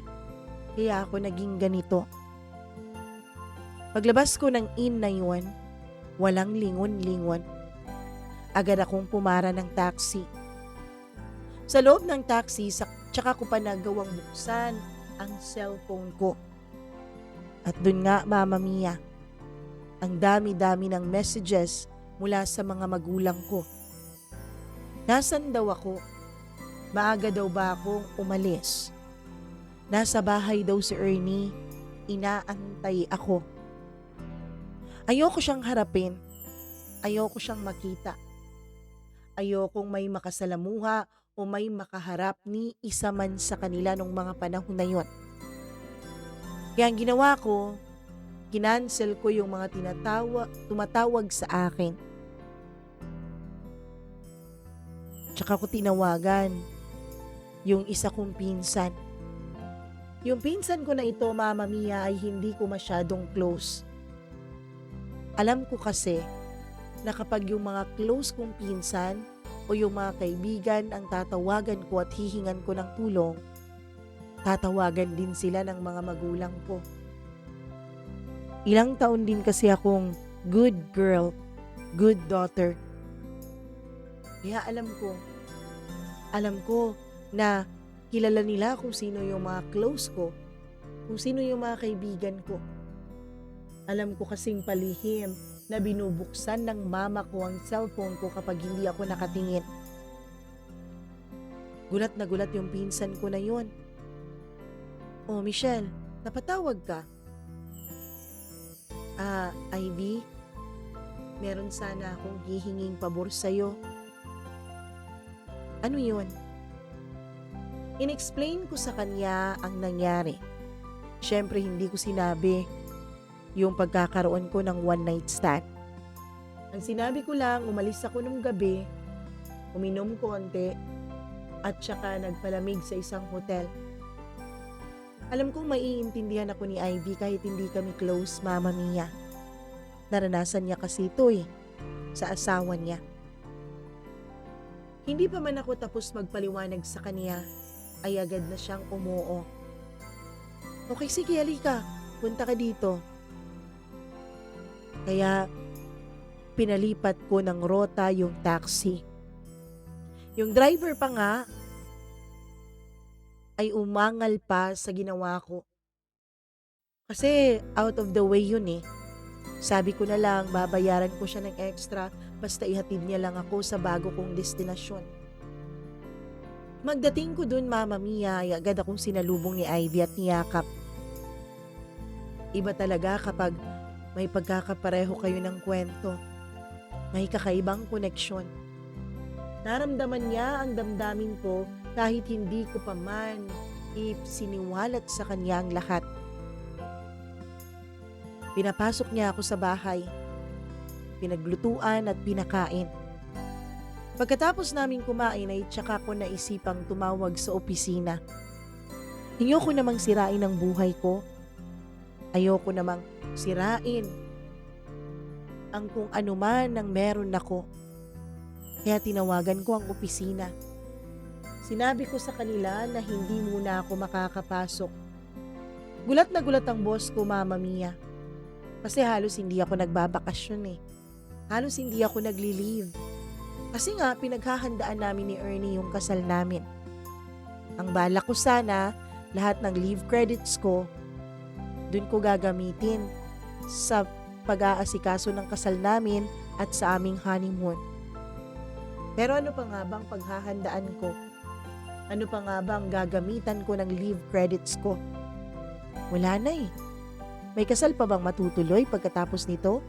Kaya ako naging ganito. Paglabas ko ng inn na yun, walang lingon-lingon. Agad akong pumara ng taxi. Sa loob ng taxi, tsaka ko pa nagawang buksan ang cellphone ko. At dun nga, Mama Mia, ang dami-dami ng messages mula sa mga magulang ko. Nasaan daw ako? Maaga daw ba akong umalis? Nasa bahay daw si Ernie, inaantay ako. Ayoko siyang harapin, ayoko siyang makita. Ayokong may makasalamuha o may makaharap ni isa man sa kanila nung mga panahon na yun. Kaya ang ginawa ko, kinancel ko yung mga tumatawag sa akin. Tsaka ko tinawagan yung isa kong pinsan. Yung pinsan ko na ito, Mama Mia, ay hindi ko masyadong close. Alam ko kasi na kapag yung mga close kong pinsan o yung mga kaibigan ang tatawagan ko at hihingan ko ng tulong, tatawagan din sila ng mga magulang ko. Ilang taon din kasi akong good girl, good daughter. Kaya alam ko na Kilala nila kung sino yung mga close ko, kung sino yung mga kaibigan ko. Alam ko kasing palihim na binubuksan ng mama ko ang cellphone ko kapag hindi ako nakatingin. Gulat na gulat yung pinsan ko na yun. "Oh, Michelle, napatawag ka?" Ivy, meron sana akong hihinging pabor sa'yo." "Ano yun?" Inexplain ko sa kanya ang nangyari. Siyempre hindi ko sinabi yung pagkakaroon ko ng one night stand. Ang sinabi ko lang, umalis ako nung gabi, uminom konti, at saka nagpalamig sa isang hotel. Alam kong maiintindihan ako ni Ivy kahit hindi kami close, Mama Mia. Naranasan niya kasi ito sa asawa niya. Hindi pa man ako tapos magpaliwanag sa kanya, ay agad na siyang umoo. "Okay, sige, halika. Punta ka dito." Kaya pinalipat ko ng rota yung taxi. Yung driver pa nga ay umangal pa sa ginawa ko. Kasi out of the way yun Sabi ko na lang babayaran ko siya ng extra basta ihatid niya lang ako sa bago kong destinasyon. Magdating ko dun, Mama Mia, ay agad akong sinalubong ni Ivy at niyakap. Iba talaga kapag may pagkakapareho kayo ng kwento. May kakaibang koneksyon. Naramdaman niya ang damdamin ko kahit hindi ko pa man siniwalat sa kanya ang lahat. Pinapasok niya ako sa bahay. Pinaglutuan at pinakain. Pagkatapos namin kumain ay tsaka ko naisipang tumawag sa opisina. Ayoko namang sirain ang buhay ko. Ayoko namang sirain ang kung ano man ang meron ako. Kaya tinawagan ko ang opisina. Sinabi ko sa kanila na hindi muna ako makakapasok. Gulat na gulat ang boss ko, Mama Mia. Kasi halos hindi ako nagbabakasyon Halos hindi ako nagli-leave. Kasi nga pinaghahandaan namin ni Ernie yung kasal namin. Ang balak ko sana, lahat ng leave credits ko, dun ko gagamitin sa pag-aasikaso ng kasal namin at sa aming honeymoon. Pero ano pa nga bang paghahandaan ko? Ano pa nga bang gagamitan ko ng leave credits ko? Wala na May kasal pa bang matutuloy pagkatapos nito?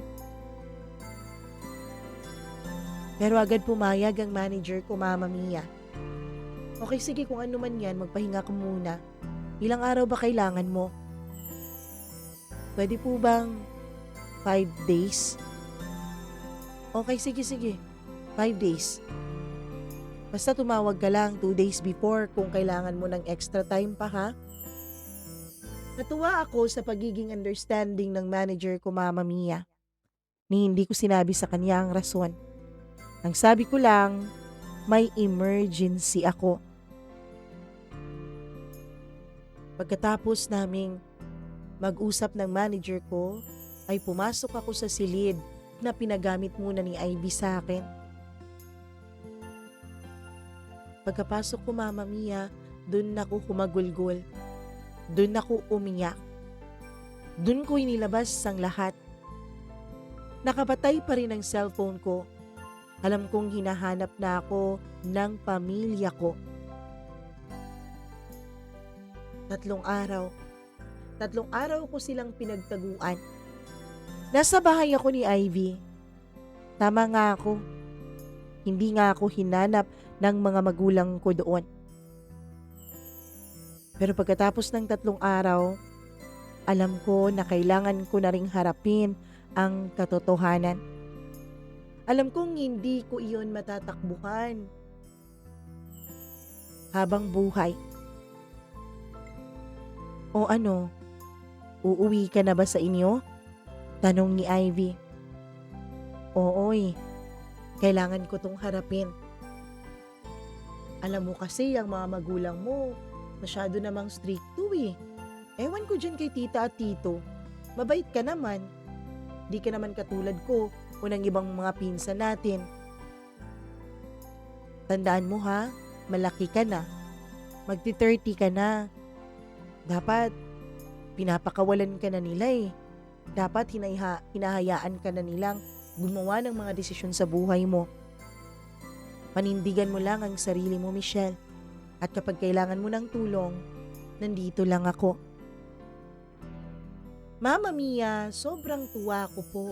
Pero agad pumayag ang manager ko, Mama Mia. "Okay, sige, kung ano man yan, magpahinga ka muna. Ilang araw ba kailangan mo?" "Pwede po bang 5 days?" "Okay, sige. 5 days. Basta tumawag ka lang 2 days before kung kailangan mo ng extra time pa, ha?" Natuwa ako sa pagiging understanding ng manager ko, Mama Mia. Ni hindi ko sinabi sa kanya ang rason. Ang sabi ko lang, may emergency ako. Pagkatapos naming mag-usap ng manager ko, ay pumasok ako sa silid na pinagamit muna ni Ivy sa akin. Pagkapasok ko, Mama Mia, dun ako humagulgol. Dun ako umiyak. Dun ko inilabas ang lahat. Nakapatay pa rin ang cellphone ko. Alam kong hinahanap na ako ng pamilya ko. 3 araw. 3 araw ko silang pinagtaguan. Nasa bahay ako ni Ivy. Tama nga ako. Hindi nga ako hinanap ng mga magulang ko doon. Pero pagkatapos ng 3 araw, alam ko na kailangan ko na ring harapin ang katotohanan. Alam kong hindi ko iyon matatakbuhan habang buhay. "O ano, uuwi ka na ba sa inyo?" tanong ni Ivy. "Oo kailangan ko tong harapin. Alam mo kasi ang mga magulang mo, masyado namang stricto Ewan ko dyan kay tita at tito. Mabait ka naman. Di ka naman katulad ko o ng ibang mga pinsan natin. Tandaan mo ha, malaki ka na. Magti-30 ka na. Dapat pinapakawalan ka na nila eh. Dapat hinahayaan ka na nilang gumawa ng mga desisyon sa buhay mo. Panindigan mo lang ang sarili mo, Michelle. At kapag kailangan mo ng tulong, nandito lang ako. Mama Mia, sobrang tuwa ko po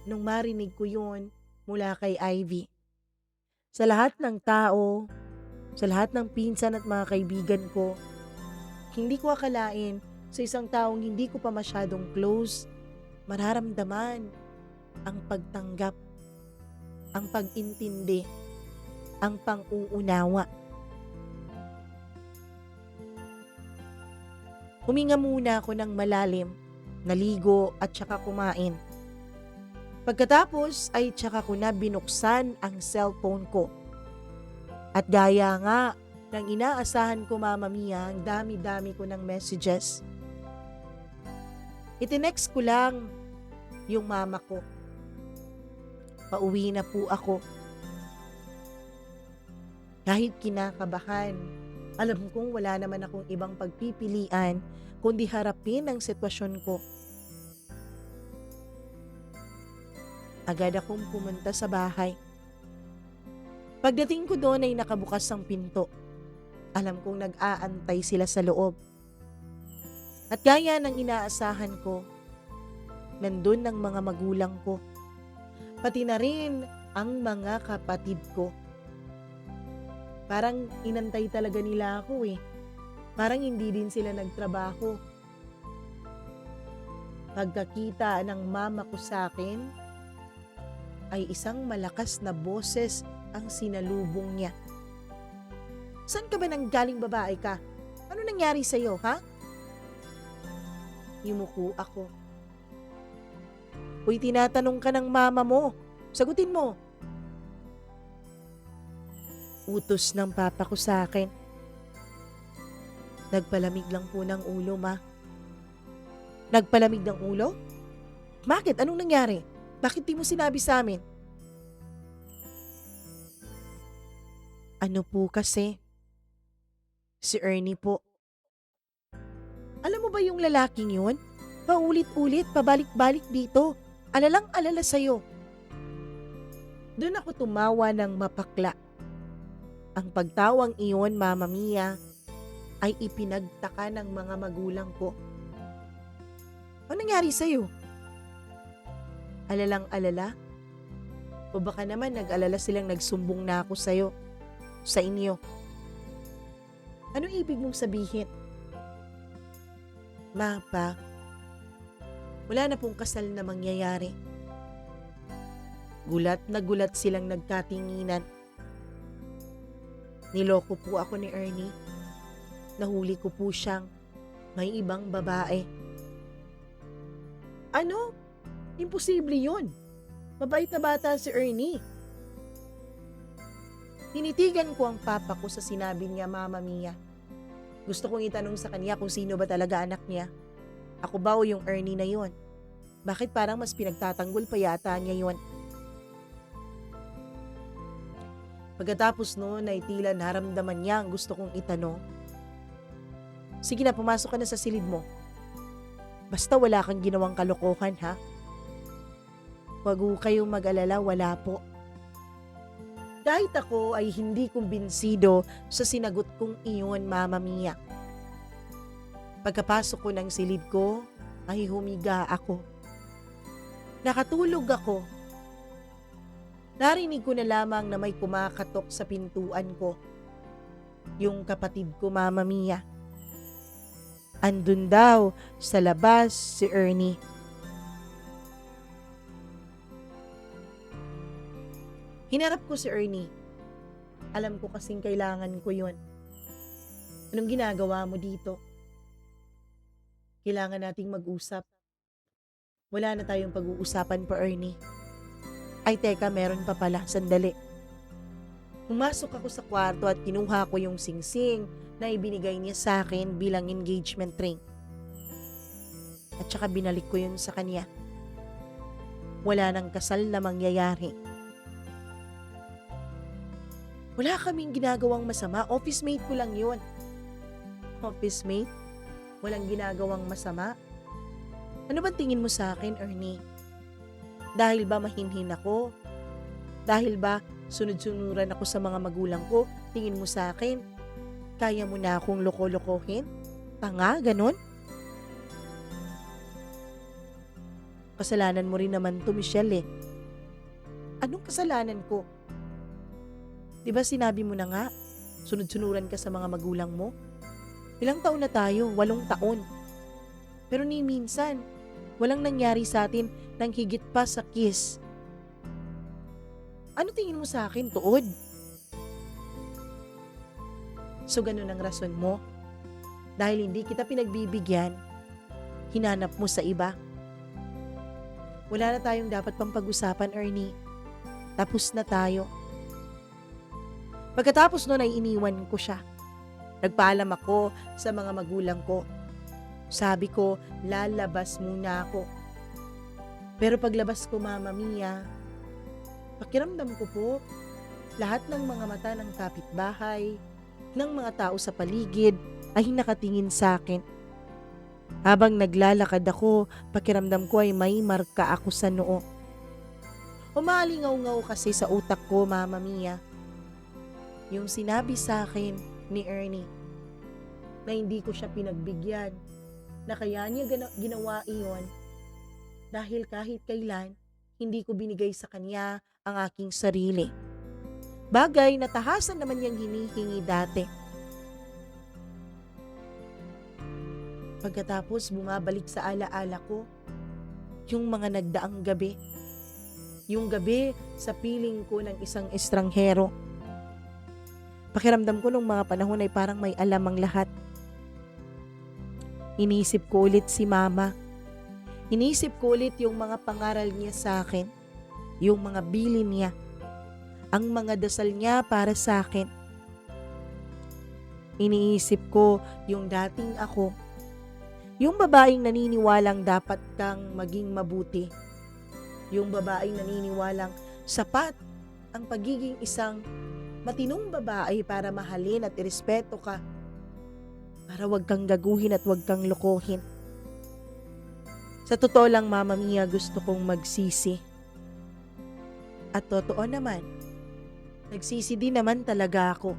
nung marinig ko yun mula kay Ivy. Sa lahat ng tao, sa lahat ng pinsan at mga kaibigan ko, hindi ko akalain sa isang taong hindi ko pa masyadong close, mararamdaman ang pagtanggap, ang pag-intindi, ang pang-uunawa. Huminga muna ako ng malalim, naligo at saka kumain. Pagkatapos ay tsaka ko na binuksan ang cellphone ko. At gaya nga ng inaasahan ko, Mama Mia, ang dami-dami ko ng messages. Itinext ko lang yung mama ko. Pauwi na po ako. Kahit kinakabahan, alam kong wala naman akong ibang pagpipilian kundi harapin ang sitwasyon ko. Agad akong pumunta sa bahay. Pagdating ko doon ay nakabukas ang pinto. Alam kong nag-aantay sila sa loob. At gaya ng inaasahan ko, nandun ang mga magulang ko. Pati na rin ang mga kapatid ko. Parang inantay talaga nila ako eh. Parang hindi din sila nagtrabaho. Pagkakita ng mama ko sa akin, ay isang malakas na boses ang sinalubong niya. Saan ka ba nanggaling, babae ka? Ano nangyari sa'yo, ha? Yumuko ako. Uy, tinatanong ka ng mama mo. Sagutin mo. Utos ng papa ko sa akin. Nagpalamig lang po ng ulo, ma. Nagpalamig ng ulo? Bakit? Anong nangyari? Bakit di mo sinabi sa amin? Ano po kasi? Si Ernie po. Alam mo ba yung lalaking yun? Paulit-ulit, pabalik-balik dito. Alalang-alala sa'yo. Doon ako tumawa ng mapakla. Ang pagtawang iyon, Mama Mia, ay ipinagtaka ng mga magulang ko. Ano nangyari sa'yo? Alalang-alala? O baka naman nag-alala silang nagsumbong na ako sa'yo, sa inyo. Ano ibig mong sabihin? Ma, pa, wala na pong kasal na mangyayari. Gulat na gulat silang nagkatinginan. Niloko po ako ni Ernie. Nahuli ko po siyang may ibang babae. Ano? Imposible yun. Mabait na bata si Ernie. Tinitigan ko ang papa ko sa sinabi niya, Mama Mia. Gusto kong itanong sa kanya kung sino ba talaga anak niya. Ako ba o yung Ernie na yun? Bakit parang mas pinagtatanggol pa yata niya yun? Pagkatapos noon ay tila naramdaman niya ang gusto kong itanong. Sige na, pumasok ka na sa silid mo. Basta wala kang ginawang kalokohan, ha? Huwag kayong mag-alala, wala po. Kahit ako ay hindi kumbinsido sa sinagot kong iyon, Mama Mia. Pagkapasok ko ng silid ko, ay humiga ako. Nakatulog ako. Narinig ko na lamang na may kumakatok sa pintuan ko. Yung kapatid ko, Mama Mia. Andun daw sa labas si Ernie. Hinarap ko si Ernie. Alam ko kasing kailangan ko yun. Anong ginagawa mo dito? Kailangan nating mag-usap. Wala na tayong pag-uusapan pa, Ernie. Ay teka, meron pa pala. Sandali. Pumasok ako sa kwarto at kinuha ko yung singsing na ibinigay niya sa akin bilang engagement ring. At saka binalik ko yun sa kanya. Wala nang kasal na mangyayari. Wala kaming ginagawang masama. Office mate ko lang yun. office mate, walang ginagawang masama. Ano bang tingin mo sa akin, Ernie? Dahil ba mahinhin ako? Dahil ba sunod-sunuran ako sa mga magulang ko? Tingin mo sa akin, kaya mo na akong loko-lokohin? Tanga, ganon? Kasalanan mo rin naman to, Michelle eh. Anong kasalanan ko? Di ba sinabi mo na nga, sunod-sunuran ka sa mga magulang mo? Ilang taon na tayo? 8 taon. Pero ni minsan, walang nangyari sa atin nang higit pa sa kiss. Ano tingin mo sa akin, tuod? So ganun ang rason mo? Dahil hindi kita pinagbibigyan, hinanap mo sa iba? Wala na tayong dapat pang pag-usapan, Ernie. Tapos na tayo. Pagkatapos nun ay iniwan ko siya. Nagpaalam ako sa mga magulang ko. Sabi ko, lalabas muna ako. Pero paglabas ko, Mama Mia, pakiramdam ko po, lahat ng mga mata ng kapitbahay, ng mga tao sa paligid ay nakatingin sa akin. Habang naglalakad ako, pakiramdam ko ay may marka ako sa noo. Umalingaw-ngaw kasi sa utak ko, Mama Mia, yung sinabi sa akin ni Ernie na hindi ko siya pinagbigyan, na kaya niya ginawa iyon dahil kahit kailan hindi ko binigay sa kanya ang aking sarili. Bagay na tahasan naman niyang hinihingi dati. Pagkatapos bumabalik sa alaala ko yung mga nagdaang gabi. Yung gabi sa piling ko ng isang estranghero. Pakiramdam ko nung mga panahon ay parang may alam ang lahat. Inisip ko ulit si Mama. Inisip ko ulit yung mga pangaral niya sa akin. Yung mga bilin niya. Ang mga dasal niya para sa akin. Iniisip ko yung dating ako. Yung babaeng naniniwalang dapat kang maging mabuti. Yung babaeng naniniwalang sapat ang pagiging isang matinong babae para mahalin at irespeto ka. Para wag kang gaguhin at wag kang lokohin. Sa totoo lang, Mama Mia, gusto kong magsisi. At totoo naman, nagsisi din naman talaga ako.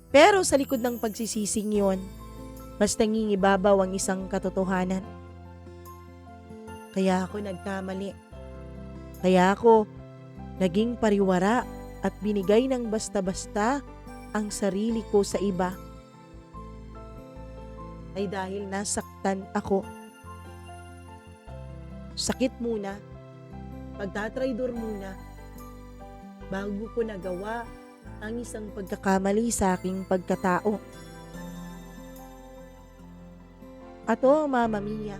Pero sa likod ng pagsisising yon, mas nangingibabaw ang isang katotohanan. Kaya ako nagkamali. Kaya ako naging pariwara at binigay ng basta-basta ang sarili ko sa iba. Ay dahil nasaktan ako. Sakit muna, pagtatraidor muna, bago ko nagawa ang isang pagkakamali sa aking pagkatao. At Mama Mia,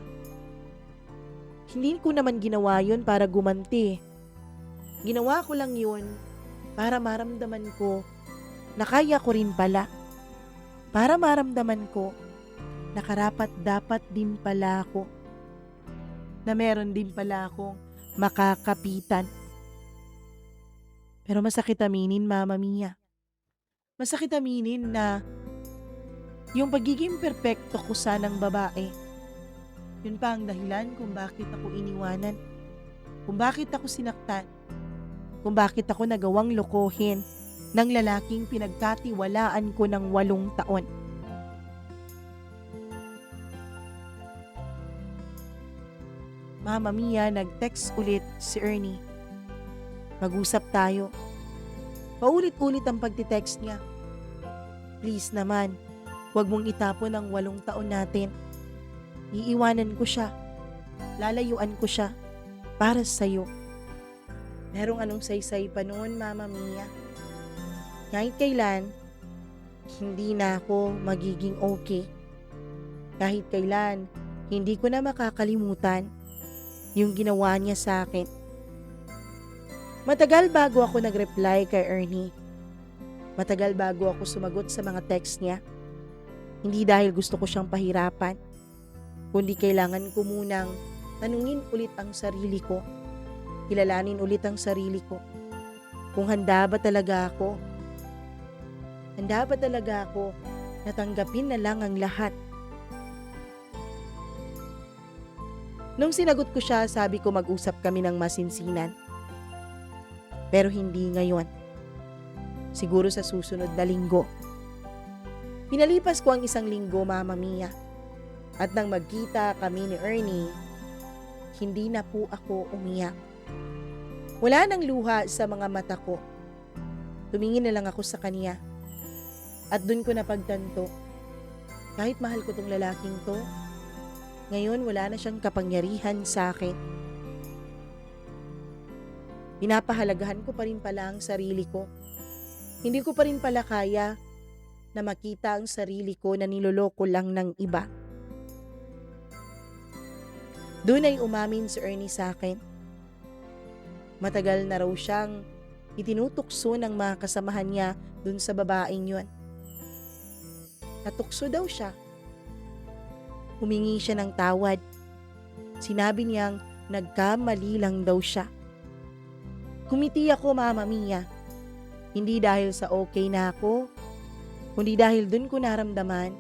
hindi ko naman ginawa yun para gumanti. Ginawa ko lang yun para maramdaman ko na kaya ko rin pala. Para maramdaman ko na karapat-dapat din pala ako. Na meron din pala akong makakapitan. Pero masakit aminin, Mama Mia. Masakit aminin na yung pagiging perpekto ko sanang babae, yun pa ang dahilan kung bakit ako iniwanan, kung bakit ako sinaktan, kung bakit ako nagawang lokohin ng lalaking pinagkatiwalaan ko ng 8 taon. Mama Mia, nag-text ulit si Ernie. Mag-usap tayo. Paulit-ulit ang pagtitext niya. Please naman, huwag mong itapon ang 8 taon natin. Iiwanan ko siya. Lalayuan ko siya para sa'yo. Merong anong saysay pa noon, Mama Mia. Kahit kailan, hindi na ako magiging okay. Kahit kailan, hindi ko na makakalimutan yung ginawa niya sa akin. Matagal bago ako nag-reply kay Ernie. Matagal bago ako sumagot sa mga text niya. Hindi dahil gusto ko siyang pahirapan, kundi kailangan ko munang tanungin ulit ang sarili ko. Kilalanin ulit ang sarili ko. Kung handa ba talaga ako? Handa ba talaga ako Natanggapin na lang ang lahat. Nung sinagot ko siya, sabi ko mag-usap kami ng masinsinan. Pero hindi ngayon. Siguro sa susunod na linggo. Pinalipas ko ang isang linggo, Mama Mia. At nang magkita kami ni Ernie, hindi na po ako umiyak. Wala nang luha sa mga mata ko. Tumingin na lang ako sa kanya. At dun ko napagtanto, kahit mahal ko tong lalaking to, ngayon wala na siyang kapangyarihan sa akin. Pinapahalagahan ko pa rin pala ang sarili ko. Hindi ko pa rin pala kaya na makita ang sarili ko na niloloko lang ng iba. Doon ay umamin si Ernie sa akin. Matagal na raw siyang itinutukso ng mga kasamahan niya dun sa babaeng yun. Natukso daw siya. Humingi siya ng tawad. Sinabi niyang nagkamali lang daw siya. Kumiti ako, Mama Mia. Hindi dahil sa okay na ako, kundi dahil dun ko naramdaman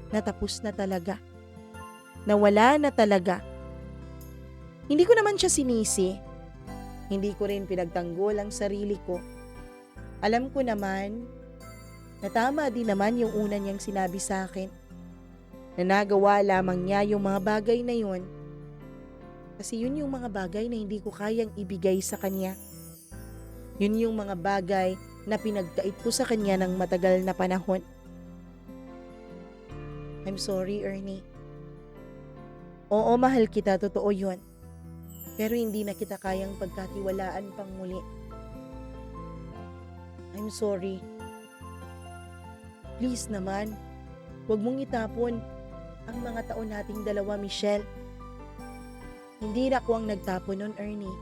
na tapos na talaga. Nawala na talaga. Hindi ko naman siya sinisi. Hindi ko rin pinagtanggol ang sarili ko. Alam ko naman na tama din naman yung una niyang sinabi sa akin. Na nagawa lamang niya yung mga bagay na yun. Kasi yun yung mga bagay na hindi ko kayang ibigay sa kanya. Yun yung mga bagay na pinagkait ko sa kanya ng matagal na panahon. I'm sorry, Ernie. Oo, mahal kita, totoo yun. Pero hindi na kita kayang pagkatiwalaan pang muli. I'm sorry. Please naman, huwag mong itapon ang mga taon nating dalawa, Michelle. Hindi na ako ang nagtapon nun, Ernie.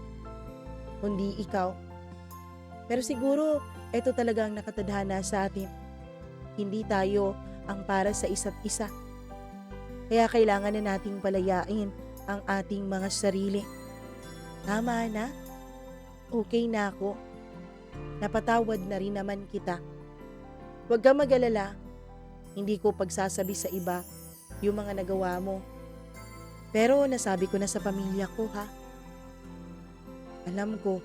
Kundi ikaw. Pero siguro, ito talaga ang nakatadhana sa atin. Hindi tayo ang para sa isa't isa. Kaya kailangan na nating palayain ang ating mga sarili. Tama na. Okay na ako. Napatawad na rin naman kita. Huwag kang mag-alala. Hindi ko pagsasabi sa iba yung mga nagawa mo. Pero nasabi ko na sa pamilya ko, ha? Alam ko.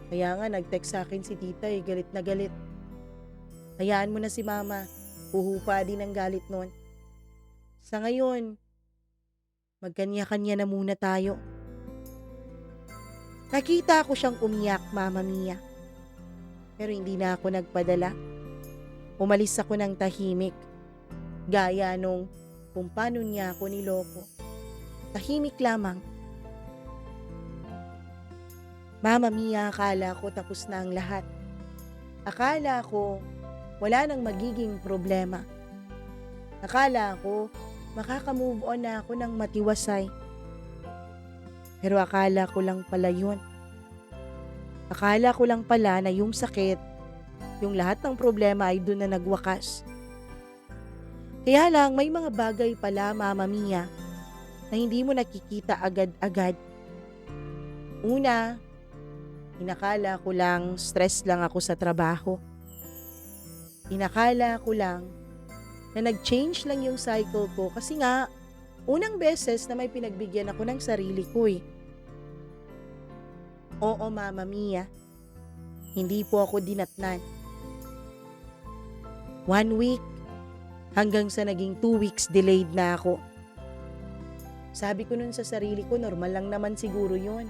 Kaya nga nag-text sa akin si tita galit na galit. Hayaan mo na si mama. Huhupa din ang galit nun. Sa ngayon, magkanya-kanya na muna tayo. Nakita ko siyang umiyak, Mama Mia. Pero hindi na ako nagpadala. Umalis ako ng tahimik. Gaya nung kung paano niya ako niloko. Tahimik lamang. Mama Mia, akala ko tapos na ang lahat. Akala ko wala nang magiging problema. Akala ko makaka-move on na ako ng matiwasay. Pero akala ko lang pala yun. Akala ko lang pala na yung sakit, yung lahat ng problema ay doon na nagwakas. Kaya lang may mga bagay pala, Mama Mia, na hindi mo nakikita agad-agad. Una, inakala ko lang stress lang ako sa trabaho. Inakala ko lang na nag-change lang yung cycle ko kasi nga, unang beses na may pinagbigyan ako ng sarili ko eh. Oo, Mama Mia, hindi po ako dinatnan. 1 week hanggang sa naging 2 weeks delayed na ako. Sabi ko nun sa sarili ko, normal lang naman siguro yun.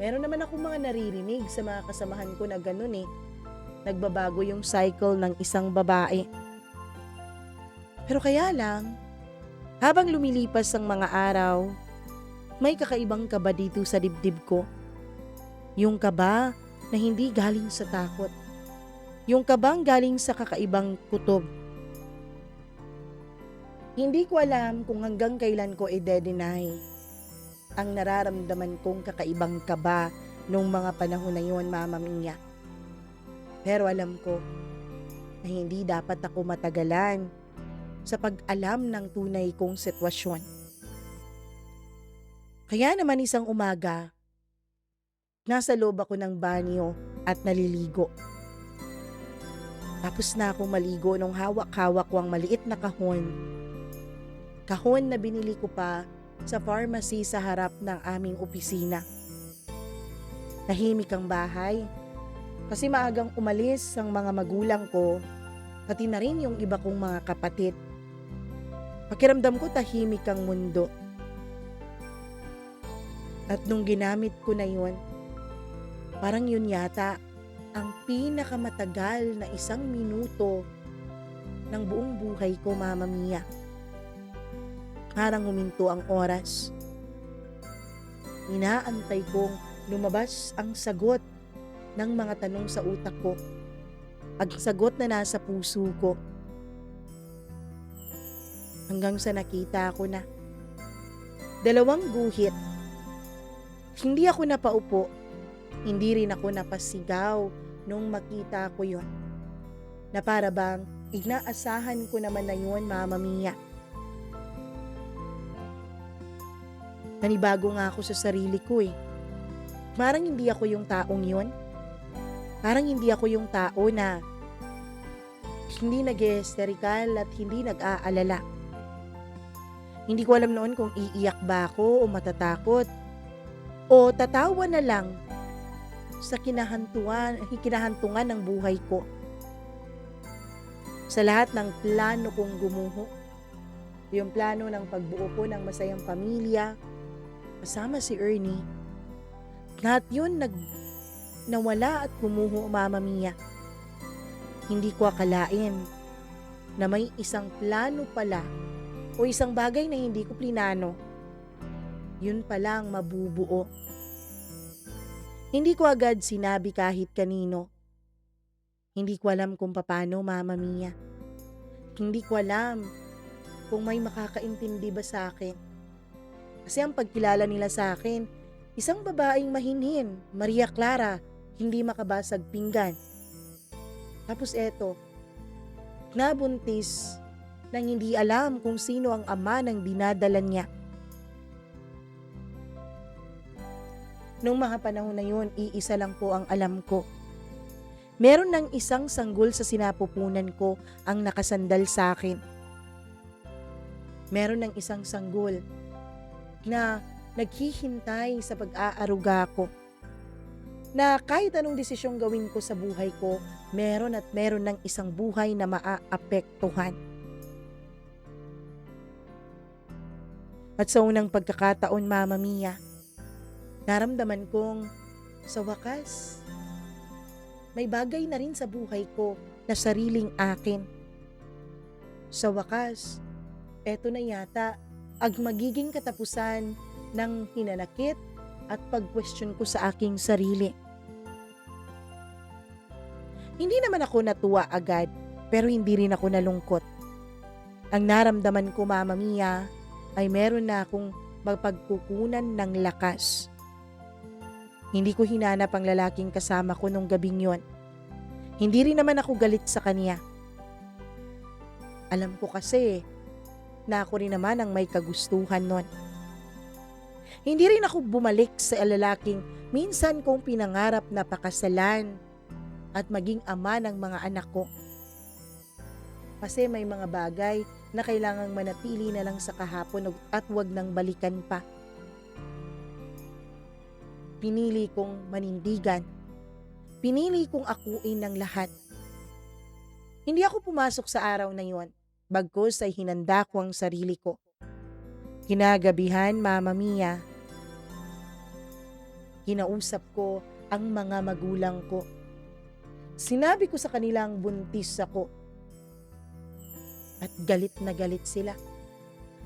Meron naman akong mga naririnig sa mga kasamahan ko na ganun eh. Nagbabago yung cycle ng isang babae. Pero kaya lang, habang lumilipas ang mga araw, may kakaibang kaba dito sa dibdib ko. Yung kaba na hindi galing sa takot. Yung kabang galing sa kakaibang kutob. Hindi ko alam kung hanggang kailan ko i-deny ang nararamdaman kong kakaibang kaba nung mga panahon na yun, Mama Mia. Pero alam ko na hindi dapat ako matagalan sa pag-alam ng tunay kong sitwasyon. Kaya naman isang umaga, nasa loob ako ng banyo at naliligo. Tapos na akong maligo nung hawak-hawak ko ang maliit na kahon. Kahon na binili ko pa sa pharmacy sa harap ng aming opisina. Tahimik ang bahay kasi maagang umalis ang mga magulang ko, pati na rin yung iba kong mga kapatid. Pakiramdam ko tahimik ang mundo. At nung ginamit ko na yun, parang yun yata ang pinakamatagal na 1 minuto ng buong buhay ko, Mama Mia. Parang huminto ang oras. Inaantay kong lumabas ang sagot ng mga tanong sa utak ko. Ang sagot na nasa puso ko. Hanggang sa nakita ko na 2 guhit. Hindi ako napaupo. Hindi rin ako napasigaw nung makita ko yon. Na para bang inaasahan ko naman na yun, Mama Mia. Nanibago nga ako sa sarili ko eh. Parang hindi ako yung taong yun. Parang hindi ako yung tao na hindi nag-hysterical at hindi nag-aalala. Hindi ko alam noon kung iiyak ba ako o matatakot o tatawa na lang sa kinahantungan ng buhay ko. Sa lahat ng plano kong gumuho, yung plano ng pagbuo ko ng masayang pamilya, kasama si Ernie, lahat yun nawala at gumuho, Mama Mia. Hindi ko akalain na may isang plano pala o isang bagay na hindi ko plinano. Yun palang mabubuo. Hindi ko agad sinabi kahit kanino. Hindi ko alam kung paano, Mama Mia. Hindi ko alam kung may makakaintindi ba sa akin. Kasi ang pagkilala nila sa akin, isang babaeng mahinhin, Maria Clara, hindi makabasag pinggan. Tapos eto, nabuntis nang hindi alam kung sino ang ama ng dinadala niya. Nung mga panahon na yun, iisa lang po ang alam ko. Meron ng isang sanggol sa sinapupunan ko ang nakasandal sa akin. Meron ng isang sanggol na naghihintay sa pag-aaruga ko. Na kahit anong desisyong gawin ko sa buhay ko, meron at meron ng isang buhay na maaapektuhan. At sa unang pagkakataon, Mama Mia, naramdaman kong sa wakas, may bagay na rin sa buhay ko na sariling akin. Sa wakas, eto na yata ang magiging katapusan ng hinanakit at pag-question ko sa aking sarili. Hindi naman ako natuwa agad, pero hindi rin ako nalungkot. Ang naramdaman ko, Mama Mia, ay meron na akong mapagkukunan ng lakas. Hindi ko hinanap ang lalaking kasama ko nung gabing yon. Hindi rin naman ako galit sa kanya. Alam ko kasi na ako rin naman ang may kagustuhan nun. Hindi rin ako bumalik sa lalaking minsan kong pinangarap na pakasalan at maging ama ng mga anak ko. Kasi may mga bagay na kailangang manatili na lang sa kahapon at wag nang balikan pa. Pinili kong manindigan. Pinili kong akuin ng lahat. Hindi ako pumasok sa araw na yon, bagkus ay hinanda ko ang sarili ko. Kinagabihan, Mama Mia, kinausap ko ang mga magulang ko. Sinabi ko sa kanilang buntis ako. At galit na galit sila.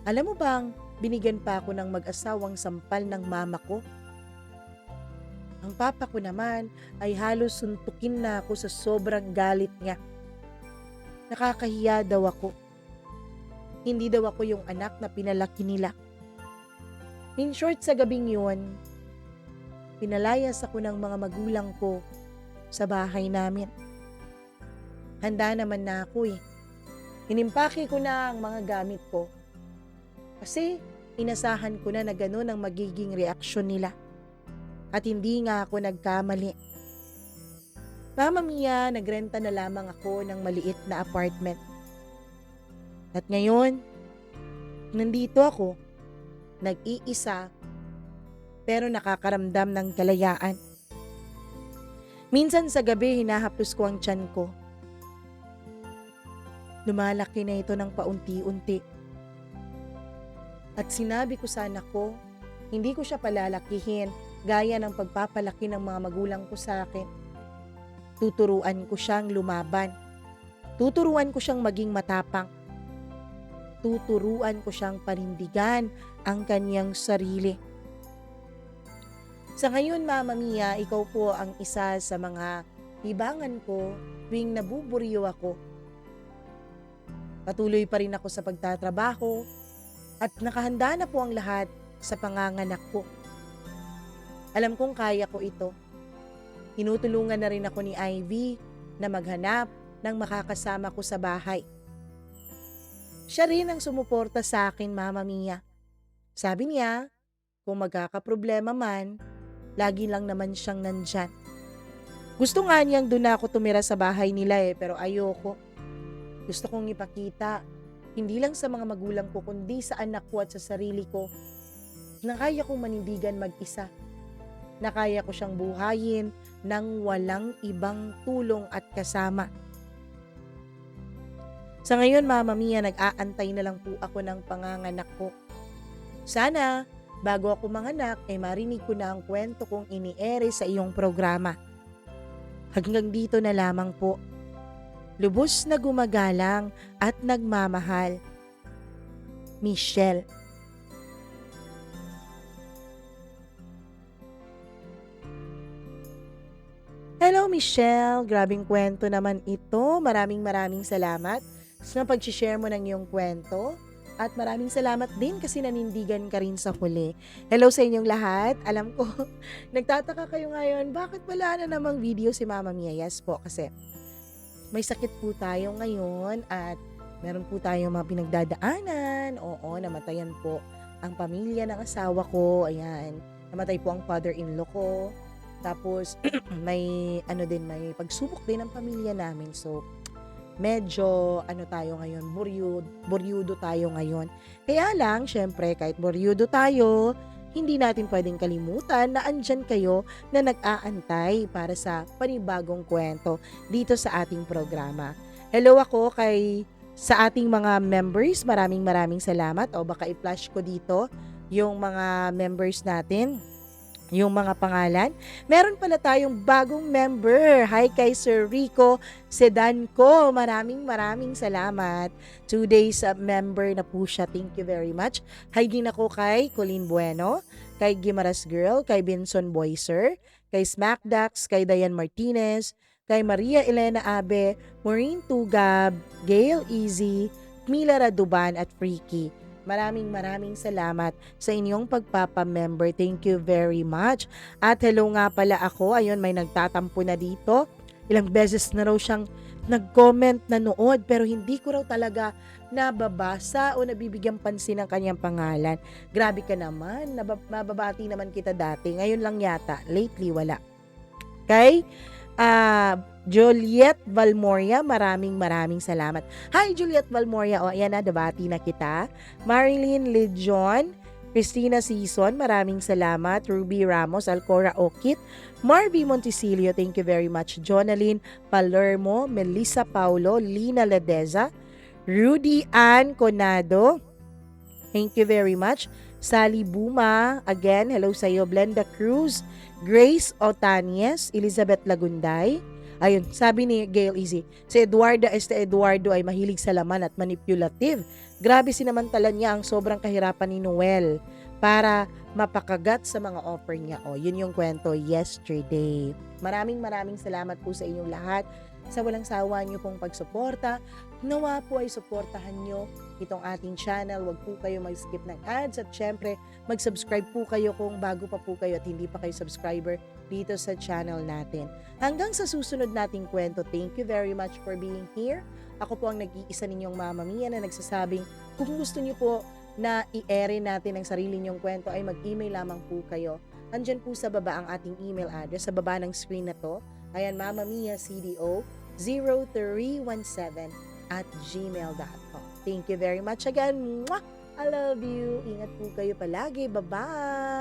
Alam mo bang binigyan pa ako ng mag-asawang sampal ng mama ko? Ang papa ko naman ay halos suntukin na ako sa sobrang galit niya. Nakakahiya daw ako. Hindi daw ako yung anak na pinalaki nila. In short, sa gabing yun, pinalayas ako ng mga magulang ko sa bahay namin. Handa naman na ako eh. Inimpake ko na ang mga gamit ko. Kasi inasahan ko na gano'n ang magiging reaksyon nila. At hindi nga ako nagkamali. Mama Mia, nagrenta na lamang ako ng maliit na apartment. At ngayon, nandito ako, nag-iisa, pero nakakaramdam ng kalayaan. Minsan sa gabi, hinahaplos ko ang tiyan ko. Lumalaki na ito ng paunti-unti. At sinabi ko sa anak ko, hindi ko siya palalakihin gaya ng pagpapalaki ng mga magulang ko sa akin. Tuturuan ko siyang lumaban. Tuturuan ko siyang maging matapang. Tuturuan ko siyang panindigan ang kanyang sarili. Sa ngayon, Mama Mia, ikaw po ang isa sa mga libangan ko tuwing nabuburyo ako. Patuloy pa rin ako sa pagtatrabaho at nakahanda na po ang lahat sa panganganak ko. Alam kong kaya ko ito. Tinutulungan na rin ako ni Ivy na maghanap ng makakasama ko sa bahay. Siya rin ang sumuporta sa akin, Mama Mia. Sabi niya, kung magkakaproblema man, lagi lang naman siyang nandyan. Gusto nga niyang doon ako tumira sa bahay nila pero ayoko. Gusto kong ipakita, hindi lang sa mga magulang ko kundi sa anak ko at sa sarili ko, na kaya kong manindigan mag-isa. Na kaya ko siyang buhayin nang walang ibang tulong at kasama. Sa ngayon, Mama Mia, nag-aantay na lang po ako ng panganganak ko. Sana, bago ako manganak, marinig ko na ang kwento kong ini-ere sa iyong programa. Hanggang dito na lamang po. Lubos na gumagalang at nagmamahal. Michelle. Hello Michelle, grabing kwento naman ito. Maraming salamat sa pag-share mo ng iyong kwento. At maraming salamat din kasi nanindigan ka rin sa huli. Hello sa inyong lahat. Alam ko, nagtataka kayo ngayon, bakit wala na namang video si Mama Mia? Yes po, kasi may sakit po tayo ngayon at meron po tayong mga pinagdadaanan. Oo, namatayan po ang pamilya ng asawa ko. Ayan, namatay po ang father-in-law ko. Tapos, may pagsubok din ang pamilya namin. So, medyo tayo ngayon, buryudo tayo ngayon. Kaya lang, syempre, kahit buryudo tayo, hindi natin pwedeng kalimutan na andyan kayo na nag-aantay para sa panibagong kwento dito sa ating programa. Hello ako sa ating mga members, maraming salamat. O baka i-flash ko dito yung mga members natin. Yung mga pangalan. Meron pala tayong bagong member. Hi kay Sir Rico Sedanco. Maraming salamat. 2 days member na po siya. Thank you very much. Hi din ako kay Colleen Bueno, kay Gimaras Girl, kay Benson Boyser, kay Smackdax, kay Dayan Martinez, kay Maria Elena Abe, Maureen Tugab, Gail Easy, Mila Raduban at Freaky. Maraming salamat sa inyong pagpapamember. Thank you very much. At hello nga pala ako. Ayun, may nagtatampo na dito. Ilang beses na raw siyang nag-comment na nood pero hindi ko raw talaga nababasa o nabibigyan pansin ang kanyang pangalan. Grabe ka naman. Mababati naman kita dati. Ngayon lang yata. Lately, wala. Okay? Juliet Valmoria, maraming salamat. Hi Juliet Valmoria, ayan na, dabati na kita. Marilyn Lejon, Christina Season, maraming salamat. Ruby Ramos, Alcora Okit, Marby Montisilio, thank you very much. Jonalyn Palermo, Melissa Paulo, Lina Ledeza, Rudy Ann Conado, thank you very much. Sally Buma, again, hello sa iyo. Blenda Cruz, Grace Otanies, Elizabeth Lagunday. Ayun, sabi ni Gail Easy, si Eduardo ay mahilig sa laman at manipulative. Grabe sinamantala niya ang sobrang kahirapan ni Noel para mapakagat sa mga offer niya. Yun yung kwento yesterday. Maraming salamat po sa inyong lahat sa walang sawa niyo pong pagsuporta. Nawa po ay suportahan niyo itong ating channel. Huwag po kayo mag-skip ng ads at syempre mag-subscribe po kayo kung bago pa po kayo at hindi pa kayo subscriber dito sa channel natin. Hanggang sa susunod nating kwento, thank you very much for being here. Ako po ang nag-iisa ninyong Mama Mia na nagsasabing kung gusto niyo po na i-ere natin ang sarili niyong kwento ay mag-email lamang po kayo. Andyan po sa baba ang ating email address, sa baba ng screen na to. Ayan, mamamiacdo0317 at gmail.com. Thank you very much again. Mwah! I love you. Ingat po kayo palagi. Bye-bye!